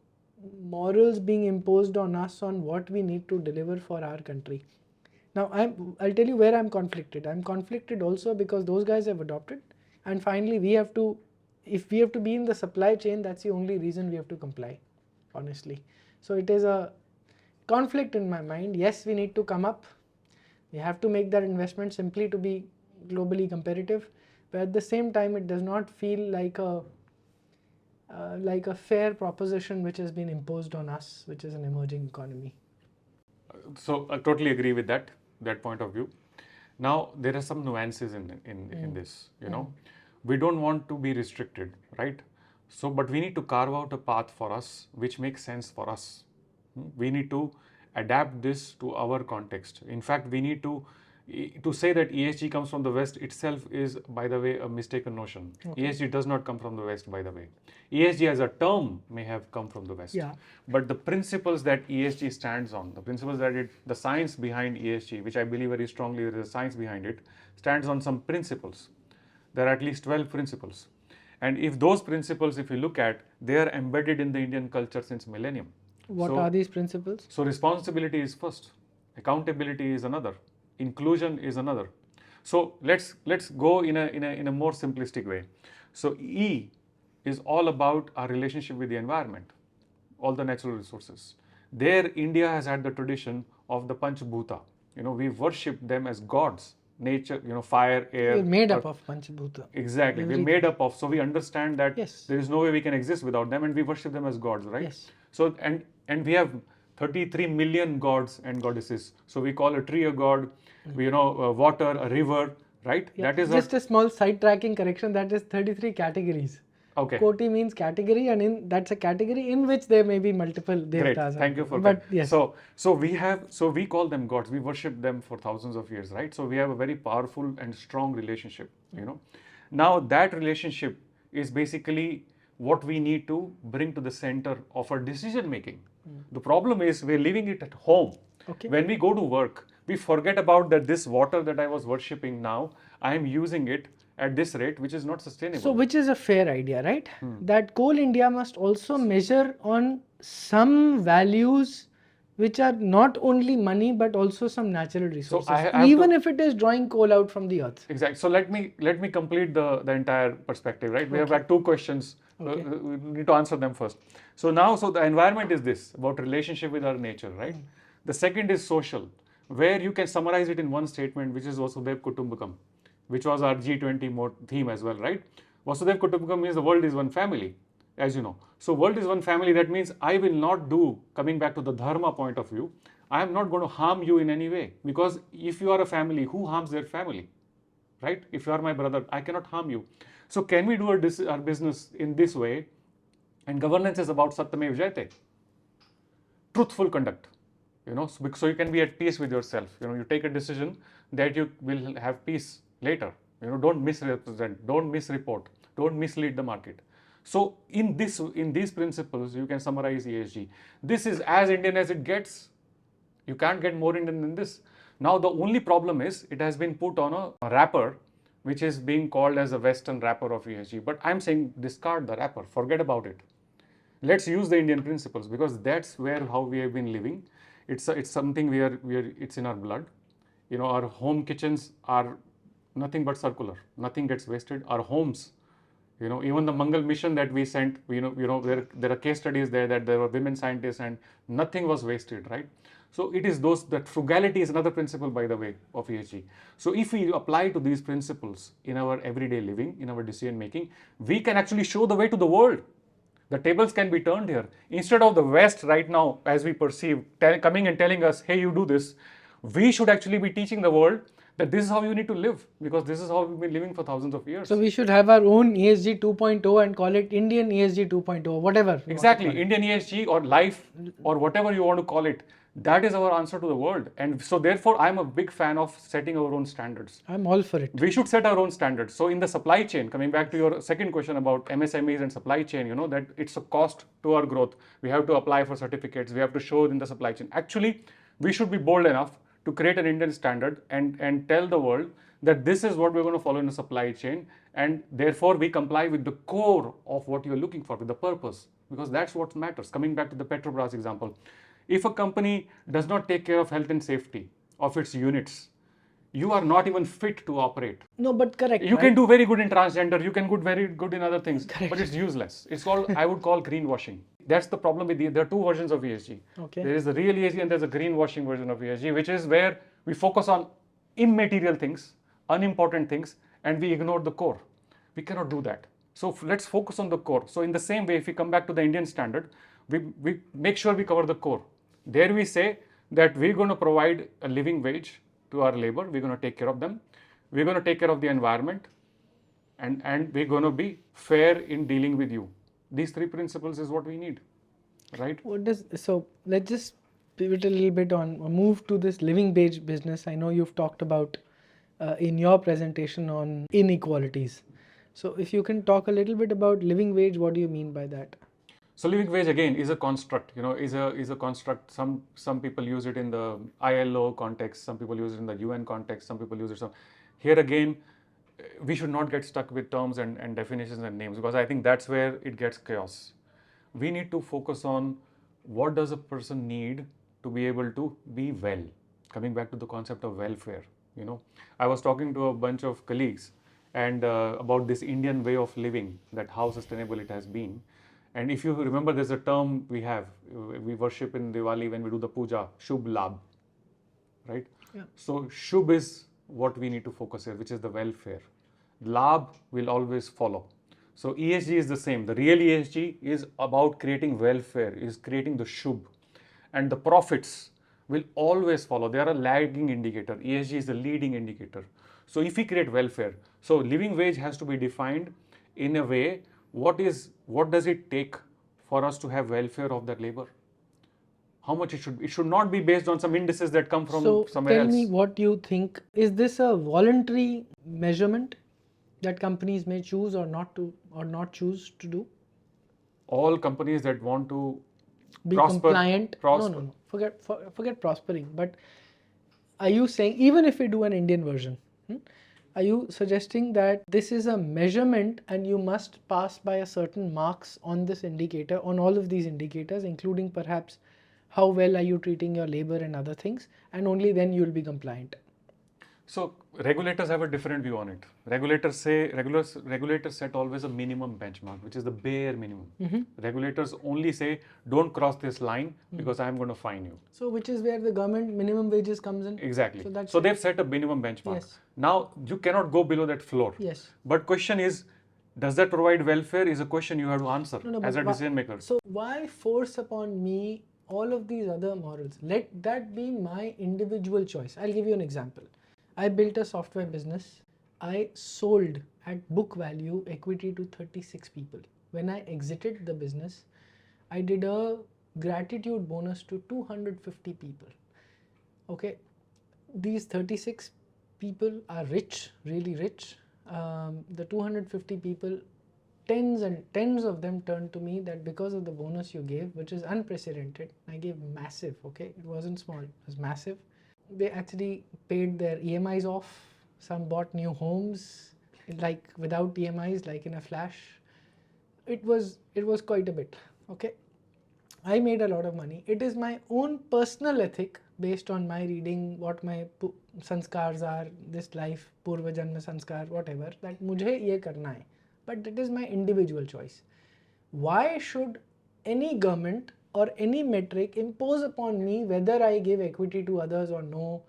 morals being imposed on us on what we need to deliver for our country? Now, I'll tell you where I'm conflicted. I'm conflicted also because those guys have adopted, and finally if we have to be in the supply chain, that's the only reason we have to comply, honestly. So it is a conflict in my mind. Yes, we need to come up. We have to make that investment simply to be globally competitive, but at the same time, it does not feel like a fair proposition which has been imposed on us, which is an emerging economy. So I totally agree with that point of view. Now there are some nuances in this. You know, we don't want to be restricted, right? So, but we need to carve out a path for us which makes sense for us. We need to adapt this to our context. In fact, we need to say that ESG comes from the West itself is, by the way, a mistaken notion. Okay. ESG does not come from the West, by the way. ESG as a term may have come from the West. Yeah. But the principles that ESG stands on, the principles that the science behind ESG, which I believe very strongly there is a science behind it, stands on some principles. There are at least 12 principles. And if those principles, if you look at, they are embedded in the Indian culture since millennium. What are these principles? So responsibility is first, accountability is another, inclusion is another. So let's go in a more simplistic way. So E is all about our relationship with the environment, all the natural resources. There, India has had the tradition of the Panch Bhuta. You know, we worship them as gods. Nature, you know, fire, air. We're made up of Panch Bhuta. Exactly, we're made up of. So we understand that yes. There is no way we can exist without them, and we worship them as gods, right? Yes. So and we have 33 million gods and goddesses. So we call a tree a god, we, you know, water a river, right? Yeah. That is just a small sidetracking correction. That is 33 categories. Okay. Koti means category, and that's a category in which there may be multiple devtas. Great. Thank you for that. Yes. So we call them gods. We worship them for thousands of years, right? So we have a very powerful and strong relationship. You know, now that relationship is basically what we need to bring to the center of our decision making. The problem is we're leaving it at home. Okay. When we go to work, we forget about that this water that I was worshipping now, I am using it at this rate, which is not sustainable. So, which is a fair idea, right? That Coal India must also measure on some values which are not only money but also some natural resources, so even if it is drawing coal out from the earth. Exactly. So let me complete the entire perspective, right? We have like two questions. Okay. We need to answer them first. So now, the environment is this, about relationship with our nature, right? The second is social, where you can summarize it in one statement, which is Vasudev Kutumbakam, which was our G20 theme as well, right? Vasudev Kutumbakam means the world is one family, as you know. So world is one family, that means I will not do, coming back to the Dharma point of view, I am not going to harm you in any way. Because if you are a family, who harms their family, right? If you are my brother, I cannot harm you. So can we do our business in this way? And governance is about Satyamev Jayate, truthful conduct. You know, so you can be at peace with yourself. You know, you take a decision that you will have peace later. Don't misrepresent, don't misreport, don't mislead the market. So in these principles, you can summarize ESG. This is as Indian as it gets. You can't get more Indian than this. Now the only problem is it has been put on a wrapper which is being called as a Western wrapper of ESG. But I'm saying discard the wrapper, forget about it. Let's use the Indian principles, because that's how we have been living. It's something it's in our blood. Our home kitchens are nothing but circular. Nothing gets wasted. Our homes, even the Mangal mission that we sent, there are case studies there that there were women scientists and nothing was wasted, right? So it is that frugality is another principle, by the way, of ESG. So if we apply to these principles in our everyday living, in our decision making, we can actually show the way to the world. The tables can be turned here. Instead of the West right now, as we perceive, coming and telling us, hey, you do this, we should actually be teaching the world that this is how you need to live, because this is how we've been living for thousands of years. So we should have our own ESG 2.0 and call it Indian ESG 2.0, whatever. Exactly, Indian ESG or life or whatever you want to call it. That is our answer to the world. And so therefore, I'm a big fan of setting our own standards. I'm all for it. We should set our own standards. So in the supply chain, coming back to your second question about MSMEs and supply chain, that it's a cost to our growth. We have to apply for certificates. We have to show in the supply chain. Actually, we should be bold enough to create an Indian standard and tell the world that this is what we're going to follow in the supply chain, and therefore we comply with the core of what you're looking for, with the purpose, because that's what matters. Coming back to the Petrobras example, if a company does not take care of health and safety of its units, you are not even fit to operate. No, but correct. You can do very good in transgender, you can do very good in other things, correct, but it's useless. It's called, I would call greenwashing. That's the problem with there are two versions of ESG. Okay. There is the real ESG and there's a greenwashing version of ESG, which is where we focus on immaterial things, unimportant things, and we ignore the core. We cannot do that. So let's focus on the core. So in the same way, if we come back to the Indian standard, we make sure we cover the core. There we say that we're going to provide a living wage to our labor. We're going to take care of them. We're going to take care of the environment, and we're going to be fair in dealing with you. These three principles is what we need, right? So let's just pivot a little bit on, move to this living wage business. I know you've talked about in your presentation on inequalities. So if you can talk a little bit about living wage, what do you mean by that? So living wage again is a construct, is a construct. Some people use it in the ILO context, some people use it in the UN context, some people use it. Here again, we should not get stuck with terms and definitions and names, because I think that's where it gets chaos. We need to focus on what does a person need to be able to be well. Coming back to the concept of welfare, I was talking to a bunch of colleagues and about this Indian way of living, that how sustainable it has been. And if you remember, there's a term we worship in Diwali when we do the puja, Shubh Labh, right? Yeah. So Shubh is what we need to focus here, which is the welfare. Labh will always follow. So ESG is the same. The real ESG is about creating welfare, is creating the Shubh. And the profits will always follow. They are a lagging indicator. ESG is the leading indicator. So if we create welfare, so living wage has to be defined in a way, what does it take for us to have welfare of that labor? How much it should not be based on some indices that come from somewhere else. So tell me what you think. Is this a voluntary measurement that companies may choose or not choose to do? All companies that want to be compliant. No. Forget prospering. But are you saying, even if we do an Indian version, are you suggesting that this is a measurement and you must pass by a certain marks on this indicator, on all of these indicators, including perhaps how well are you treating your labor and other things, and only then you will be compliant? So regulators have a different view on it. Regulators set always a minimum benchmark, which is the bare minimum. Regulators only say, don't cross this line because I'm going to fine you. So which is where the government minimum wages comes in? Exactly. So they've set a minimum benchmark. Yes. Now you cannot go below that floor. Yes. But question is, does that provide welfare is a question you have to answer as a decision maker. So why force upon me all of these other morals? Let that be my individual choice. I'll give you an example. I built a software business. I sold at book value equity to 36 people. When I exited the business, I did a gratitude bonus to 250 people. Okay, these 36 people are rich, really rich. the 250 people, tens and tens of them turned to me that because of the bonus you gave, which is unprecedented, I gave massive, okay, it wasn't small, it was massive. They actually paid their EMIs off. Some bought new homes, like without EMIs, like in a flash. It was quite a bit, okay. I made a lot of money. It is my own personal ethic based on my reading, what my sanskars are, this life, purva janma sanskar, whatever, that mujhe ye karna hai. But it is my individual choice. Why should any government or any metric impose upon me whether I give equity to others or no,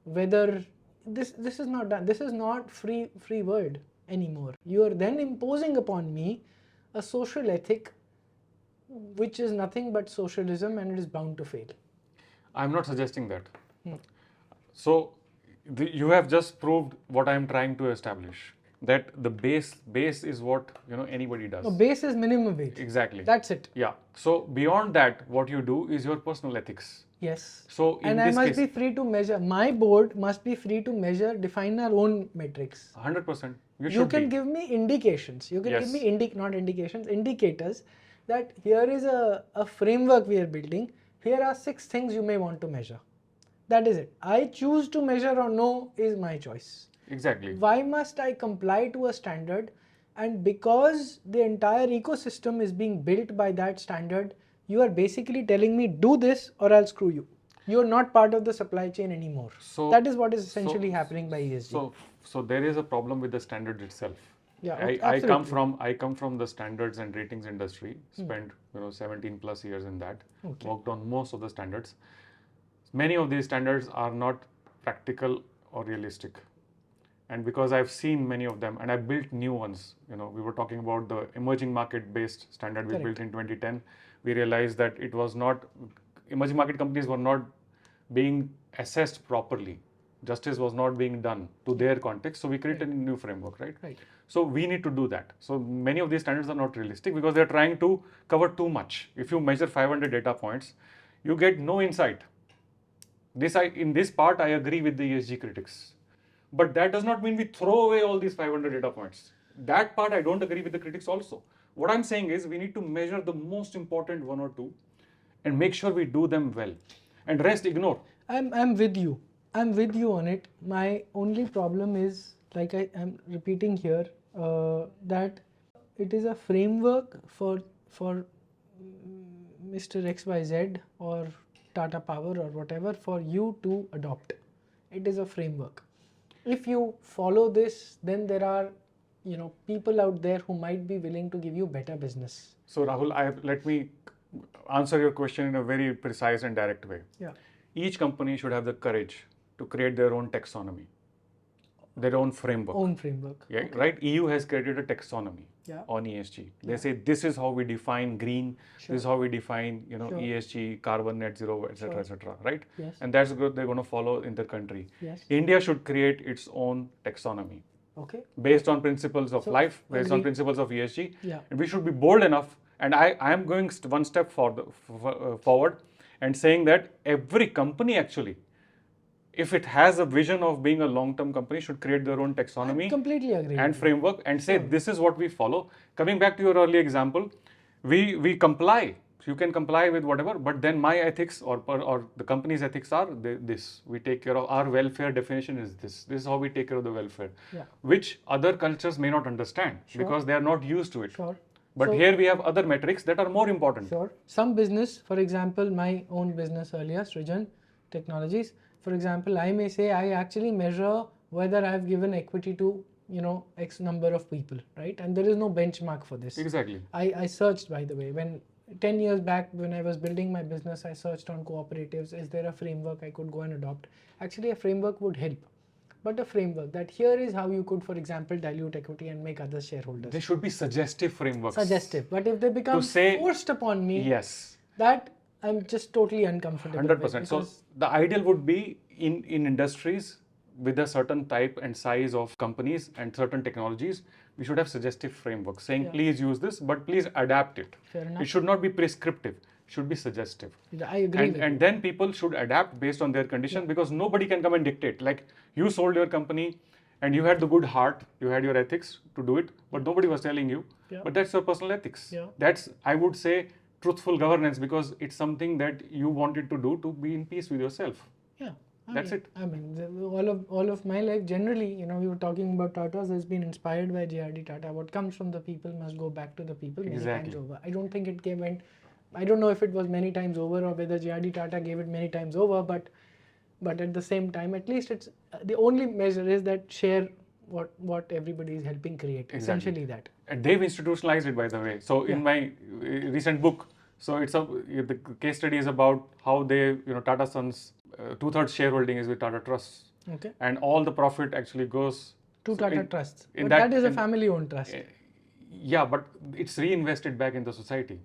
whether this is not done. This is not free world anymore. You are then imposing upon me a social ethic which is nothing but socialism, and it is bound to fail. I'm not suggesting that. So you have just proved what I'm trying to establish, that the base is what anybody does. No, base is minimum wage. Exactly. That's it. Yeah. So beyond that, what you do is your personal ethics. Yes. So in and this I must case, be free to measure. My board must be free to measure, define our own metrics. 100%. You can give me indications. You can Yes. give me not indications, indicators that here is a framework we are building. Here are 6 things you may want to measure. That is it. I choose to measure or no is my choice. Exactly. Why must I comply to a standard? And because the entire ecosystem is being built by that standard, you are basically telling me do this or I'll screw you. You are not part of the supply chain anymore. So that is what is essentially happening by ESG. So there is a problem with the standard itself. Yeah, I come from the standards and ratings industry. Spent 17 plus years in that. Okay. Worked on most of the standards. Many of these standards are not practical or realistic. And because I've seen many of them and I built new ones, we were talking about the emerging market based standard we built in 2010. We realized that it was not, emerging market companies were not being assessed properly. Justice was not being done to their context. So we created a new framework, right? Right. So we need to do that. So many of these standards are not realistic because they're trying to cover too much. If you measure 500 data points, you get no insight. In this part, I agree with the ESG critics. But that does not mean we throw away all these 500 data points. That part I don't agree with the critics also. What I'm saying is we need to measure the most important 1 or 2 and make sure we do them well. And rest ignore. I'm with you. I'm with you on it. My only problem is, like I am repeating here, that it is a framework for Mr. XYZ or Tata Power or whatever for you to adopt. It is a framework. If you follow this, then there are people out there who might be willing to give you better business. So Rahul, let me answer your question in a very precise and direct way. Yeah. Each company should have the courage to create their own taxonomy, their own framework. Yeah, okay. Right? EU has created a taxonomy on ESG. They say this is how we define green, this is how we define ESG, carbon net zero, etc., etc. Right? Yes. And that's good. They're going to follow in their country. Yes. India should create its own taxonomy. Okay. Based on principles of life, based on principles of ESG. Yeah. And we should be bold enough. And I am going one step forward and saying that every company actually, if it has a vision of being a long-term company, should create their own taxonomy. I completely agree and framework and say this is what we follow. Coming back to your earlier example, we comply. You can comply with whatever, but then my ethics or the company's ethics are this. We take care of our welfare definition is this. This is how we take care of the welfare, which other cultures may not understand because they are not used to it. Sure. But here we have other metrics that are more important. Sure. Some business, for example, my own business earlier, Srijan Technologies, for example, I may say I actually measure whether I have given equity to X number of people, right? And there is no benchmark for this. Exactly. I searched, by the way, when 10 years back when I was building my business, I searched on cooperatives. Is there a framework I could go and adopt? Actually, a framework would help. But a framework that here is how you could, for example, dilute equity and make others shareholders. There should be suggestive frameworks. Suggestive. But if they become forced upon me, that I'm just totally uncomfortable 100%. So the ideal would be in industries with a certain type and size of companies and certain technologies, we should have suggestive frameworks saying please use this, but please adapt it. Fair enough. It should not be prescriptive. It should be suggestive. I agree. And then people should adapt based on their condition because nobody can come and dictate. Like you sold your company and you had the good heart, you had your ethics to do it, but nobody was telling you. Yeah. But that's your personal ethics. Yeah. That's, I would say, truthful governance, because it's something that you wanted to do to be in peace with yourself. Yeah. That's it. I mean, all of my life, generally, we were talking about Tatas has been inspired by J.R.D. Tata. What comes from the people must go back to the people many times over. I don't think it went. I don't know if it was many times over or whether J.R.D. Tata gave it many times over, but at the same time, at least it's the only measure is that share what everybody is helping create. Exactly. Essentially that. And they've institutionalized it, by the way. So in my recent book, so the case study is about how they, Tata Sons, 2/3 shareholding is with Tata Trusts. Okay. And all the profit actually goes to Tata Trusts. But that is a family-owned trust. Yeah, but it's reinvested back in the society.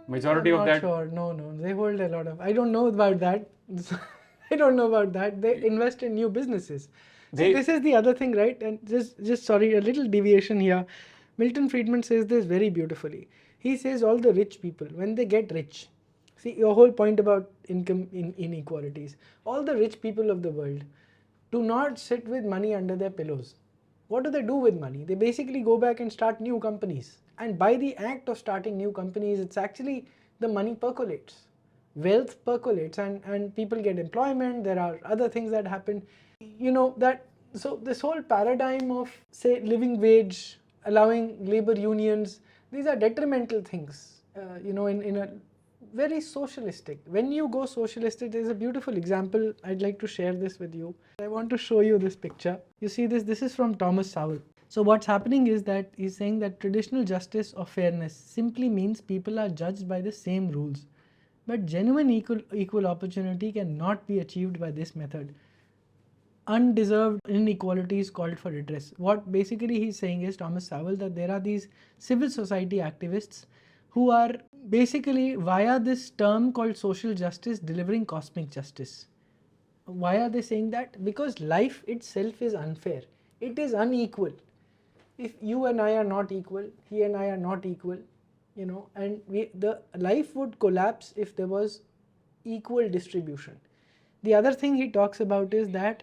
Majority I'm of not that. Sure. No. They hold a lot of. I don't know about that. I don't know about that. They invest in new businesses. So this is the other thing, right? And just sorry, a little deviation here. Milton Friedman says this very beautifully. He says all the rich people, when they get rich, see your whole point about income inequalities, all the rich people of the world do not sit with money under their pillows. What do they do with money? They basically go back and start new companies. And by the act of starting new companies, it's actually the money percolates. Wealth percolates and people get employment. There are other things that happen. So this whole paradigm of, say, living wage, allowing labor unions, these are detrimental things, in a very socialistic. When you go socialistic, there's a beautiful example. I'd like to share this with you. I want to show you this picture. You see this is from Thomas Sowell. So what's happening is that he's saying that traditional justice or fairness simply means people are judged by the same rules. But genuine equal opportunity cannot be achieved by this method. Undeserved inequality is called for redress. What basically he's saying is, Thomas Sowell, that there are these civil society activists who are basically, via this term called social justice, delivering cosmic justice. Why are they saying that? Because life itself is unfair. It is unequal. If you and I are not equal, he and I are not equal, and the life would collapse if there was equal distribution. The other thing he talks about is that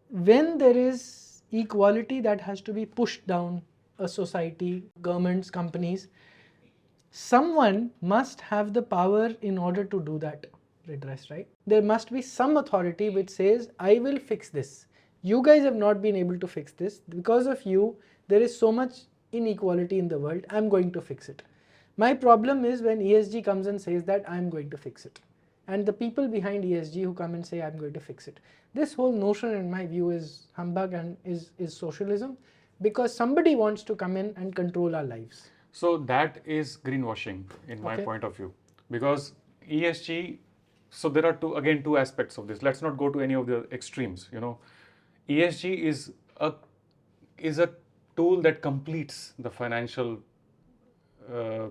when there is equality that has to be pushed down a society, governments, companies, someone must have the power in order to do that redress, right? There must be some authority which says, I will fix this. You guys have not been able to fix this. Because of you, there is so much inequality in the world. I'm going to fix it. My problem is when ESG comes and says that I'm going to fix it. And the people behind ESG who come and say I'm going to fix it. This whole notion, in my view, is humbug and is socialism, because somebody wants to come in and control our lives. So that is greenwashing in my point of view, because ESG, so there are two aspects of this. Let's not go to any of the extremes. ESG is a tool that completes the financial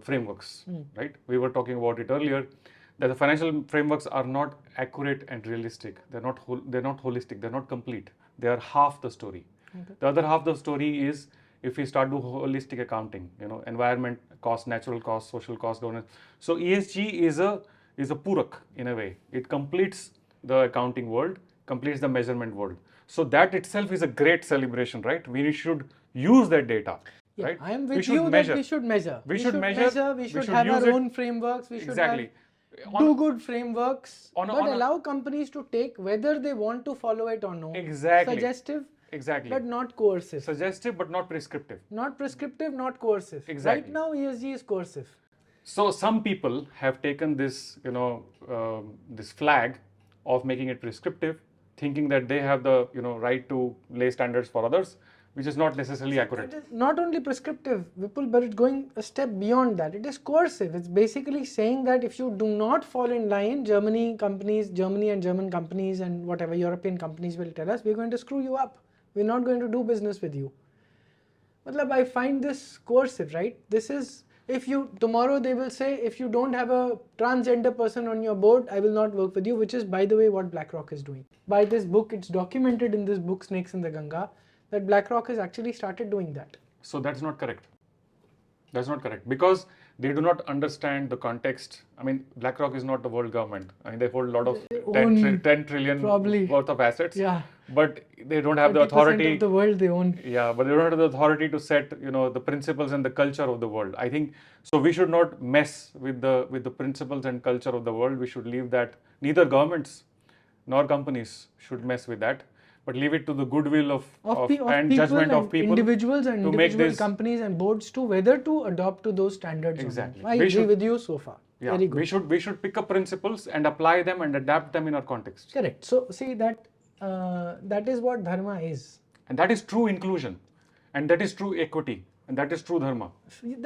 frameworks, right? We were talking about it earlier, that the financial frameworks are not accurate and realistic. They're not holistic. They're not complete. They are half the story. Okay. The other half of the story is if we start to holistic accounting, environment cost, natural cost, social cost, governance. So ESG is a purak in a way. It completes the accounting world, completes the measurement world. So that itself is a great celebration, right? We should use that data. Yeah, right? I am with you that we should measure. We should measure. We should have our own frameworks. We should do good frameworks, but allow companies to take whether they want to follow it or no. Exactly. Suggestive, but not coercive. Suggestive, but not prescriptive. Not prescriptive, not coercive. Exactly. Right now, ESG is coercive. So some people have taken this, this flag of making it prescriptive, thinking that they have the, right to lay standards for others, which is not necessarily accurate. It is not only prescriptive, Vipul, but it's going a step beyond that. It is coercive. It's basically saying that if you do not fall in line, Germany and German companies and whatever European companies will tell us, we're going to screw you up. We're not going to do business with you. Matlab, I find this coercive, right? This is, tomorrow they will say, if you don't have a transgender person on your board, I will not work with you, which is, by the way, what BlackRock is doing. By this book, it's documented in this book, Snakes in the Ganga, that BlackRock has actually started doing that. So that's not correct. That's not correct, because they do not understand the context. I mean, BlackRock is not the world government. I mean, they hold a lot of They 10 trillion probably worth of assets, yeah, but they don't have the 30% authority. of the world they own. Yeah, but they don't have the authority to set, the principles and the culture of the world. I think so. We should not mess with the principles and culture of the world. We should leave that. Neither governments nor companies should mess with that, but leave it to the goodwill of Of and people judgment and of people individuals and to make individual this. companies and boards to whether to adopt to those standards. Exactly. Or not. I We agree should- with you so far. Yeah, Very good. we should pick up principles and apply them and adapt them in our context. Correct. So see that is what dharma is. And that is true inclusion, and that is true equity, and that is true dharma.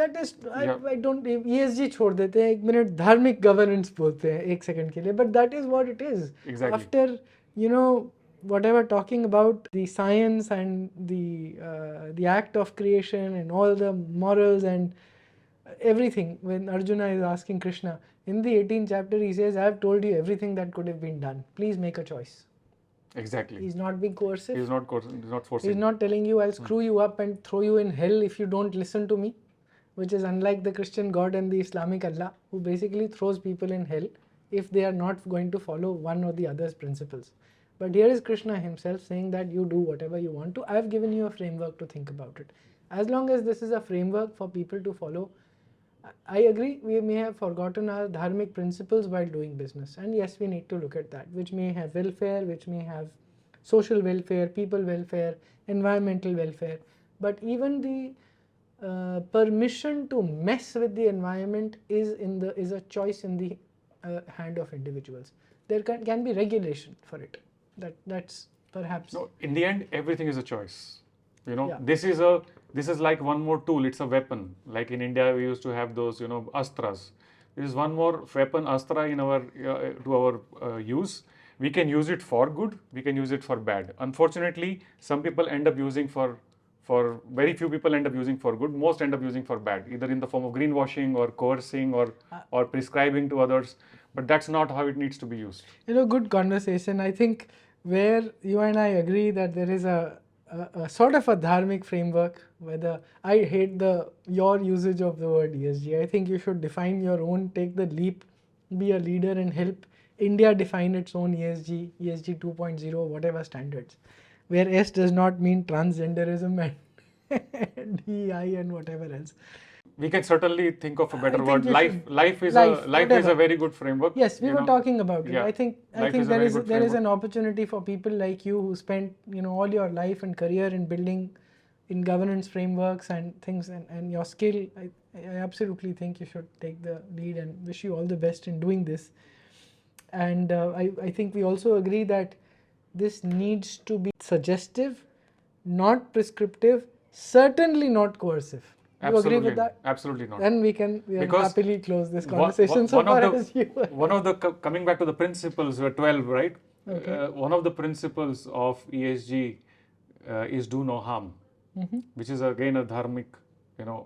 That is Yeah. I don't ESG छोड़ देते हैं एक minute धार्मिक governance बोलते हैं एक second के लिए but that is what it is. Exactly. After whatever talking about the science and the act of creation and all the morals and everything, when Arjuna is asking Krishna in the 18th chapter, he says, I have told you everything that could have been done, please make a choice. Exactly. He's not being coercive. He's not forcing. He's not telling you I'll screw you up and throw you in hell if you don't listen to me, which is unlike the Christian God and the Islamic Allah, who basically throws people in hell if they are not going to follow one or the other's principles. But here is Krishna himself saying that you do whatever you want to. I have given you a framework to think about it. As long as this is a framework for people to follow, I agree, we may have forgotten our dharmic principles while doing business. And yes, we need to look at that, which may have welfare, which may have social welfare, people welfare, environmental welfare. But even the permission to mess with the environment is a choice in the hand of individuals. There can be regulation for it. That's perhaps. No, in the end, everything is a choice. Yeah. This is like one more tool. It's a weapon. Like in India, we used to have those, astras. This is one more weapon, astra, in our to our use. We can use it for good. We can use it for bad. Unfortunately, some people end up using for very few people end up using for good. Most end up using for bad, either in the form of greenwashing or coercing or prescribing to others. But that's not how it needs to be used. Good conversation. I think where you and I agree that there is a sort of a dharmic framework, whether I hate your usage of the word ESG. I think you should define your own, take the leap, be a leader and help India define its own ESG 2.0, whatever standards, where S does not mean transgenderism and DEI and whatever else. We can certainly think of a better I word. think you Life is whatever. a very good framework. Yes, we were talking about it. Yeah. I think Life is a very good there is framework. an opportunity for people like you who spent all your life and career in building in governance frameworks and things and your skill. I absolutely think you should take the lead and wish you all the best in doing this. And I think we also agree that this needs to be suggestive, not prescriptive, certainly not coercive. You agree with that? Absolutely not. Then we can Because happily close this conversation so far as you. One of the coming back to the principles, 12, right? Okay. One of the principles of ESG is do no harm, which is again a dharmic,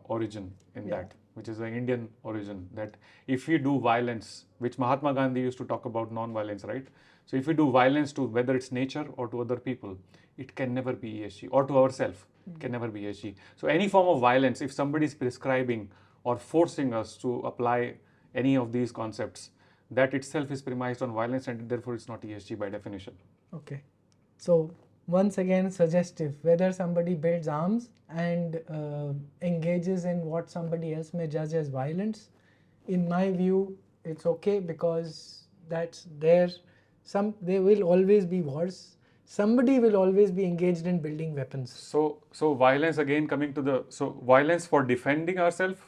origin in that, which is an Indian origin. That if we do violence, which Mahatma Gandhi used to talk about non-violence, right? So if we do violence to whether it's nature or to other people, it can never be ESG, or to ourselves, it can never be ESG. So any form of violence, if somebody is prescribing or forcing us to apply any of these concepts, that itself is premised on violence, and therefore it's not ESG by definition. Okay. So once again, suggestive, whether somebody builds arms and engages in what somebody else may judge as violence, in my view, it's okay, because that's there. There will always be wars. Somebody will always be engaged in building weapons. So violence, again coming to violence for defending ourselves,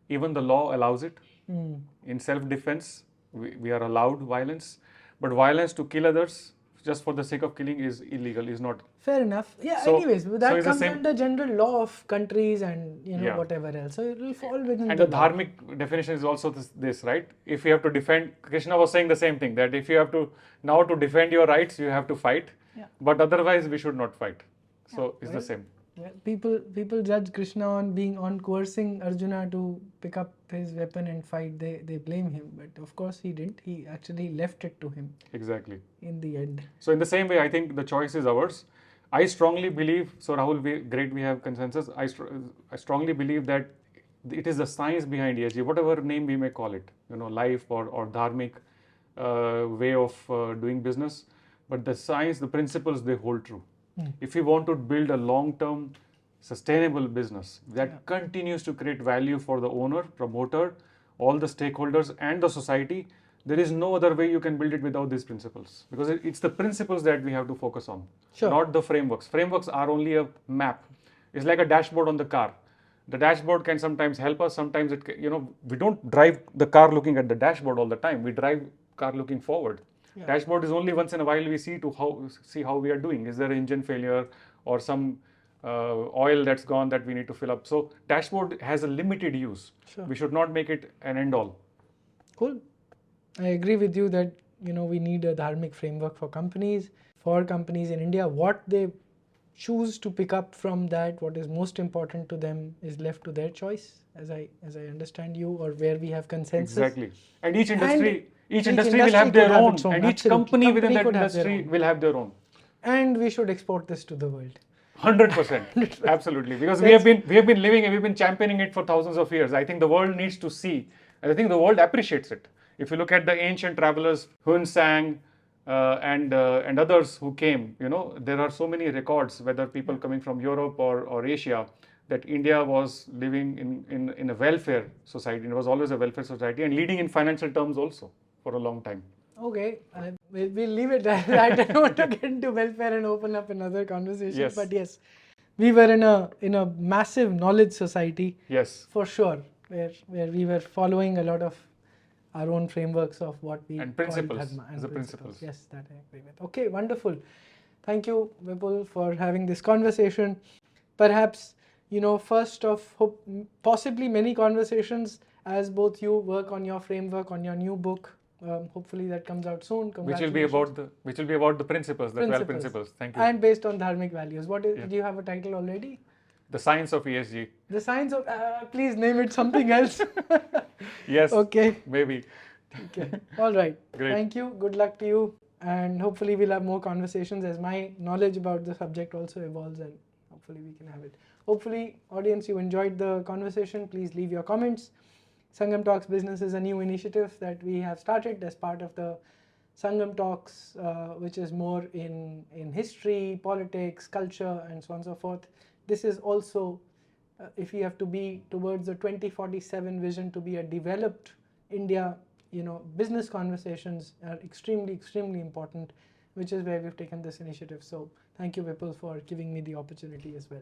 even the law allows it. In self-defense, we are allowed violence, but violence to kill others just for the sake of killing is illegal, is not. Fair enough. Yeah, So- anyways, so that it's the comes same- under general law of countries and Yeah. whatever else. So it will fall within And the the law. dharmic definition is also this, right? If you have to defend, Krishna was saying the same thing, that if you have to, now to defend your rights, you have to fight, Yeah. but otherwise we should not fight. So it's well, the same. Well, people judge Krishna on coercing Arjuna to pick up his weapon and fight. They blame him, but of course he didn't. He actually left it to him Exactly. in the end. So in the same way, I think the choice is ours. I strongly believe, so Rahul, great, we have consensus. I strongly believe that it is the science behind ESG, whatever name we may call it, life or dharmic way of doing business, but the science, the principles, they hold true. If we want to build a long-term sustainable business that continues to create value for the owner, promoter, all the stakeholders and the society, there is no other way you can build it without these principles, because it's the principles that we have to focus on, not the frameworks. Frameworks are only a map. It's like a dashboard on the car. The dashboard can sometimes help us, sometimes we don't drive the car looking at the dashboard all the time. We drive car looking forward. Dashboard is only once in a while we see how we are doing. Is there an engine failure or some oil that's gone that we need to fill up? So dashboard has a limited use. We should not make it an end all. Cool. I agree with you that we need a dharmic framework for companies. For companies in India, what they choose to pick up from that, what is most important to them, is left to their choice, as I understand you, or where we have consensus. Exactly. And each industry will have their own, and each company within that industry will have their own. And we should export this to the world. 100%. Absolutely. Because we have been living and we've been championing it for thousands of years. I think the world needs to see, and I think the world appreciates it. If you look at the ancient travelers, Hun Sang, and others who came, there are so many records, whether people coming from Europe or Asia, that India was living in a welfare society. It was always a welfare society and leading in financial terms also for a long time. Okay, we'll leave it at that. I don't want to get into welfare and open up another conversation. But yes, we were in a massive knowledge society. Yes, for sure, where we were following a lot of our own frameworks of what we and principles, call Dharma and the principles. Yes, that I agree with. Okay, wonderful. Thank you, Vipul, for having this conversation. Perhaps, first of possibly many conversations, as both you work on your framework, on your new book. Hopefully that comes out soon. Which will be about the principles, the 12 principles. Thank you. And based on dharmic values. Do you have a title already? The Science of ESG. The Science of, please name it something else. Yes. Okay. Maybe. Okay. All right. Great. Thank you. Good luck to you. And hopefully we'll have more conversations as my knowledge about the subject also evolves, and hopefully we can have it. Hopefully, audience, you enjoyed the conversation. Please leave your comments. Sangam Talks Business is a new initiative that we have started as part of the Sangam Talks, which is more in history, politics, culture, and so on and so forth. This is also, if we have to be towards the 2047 vision to be a developed India, business conversations are extremely, extremely important, which is where we've taken this initiative. So thank you, Vipul, for giving me the opportunity as well.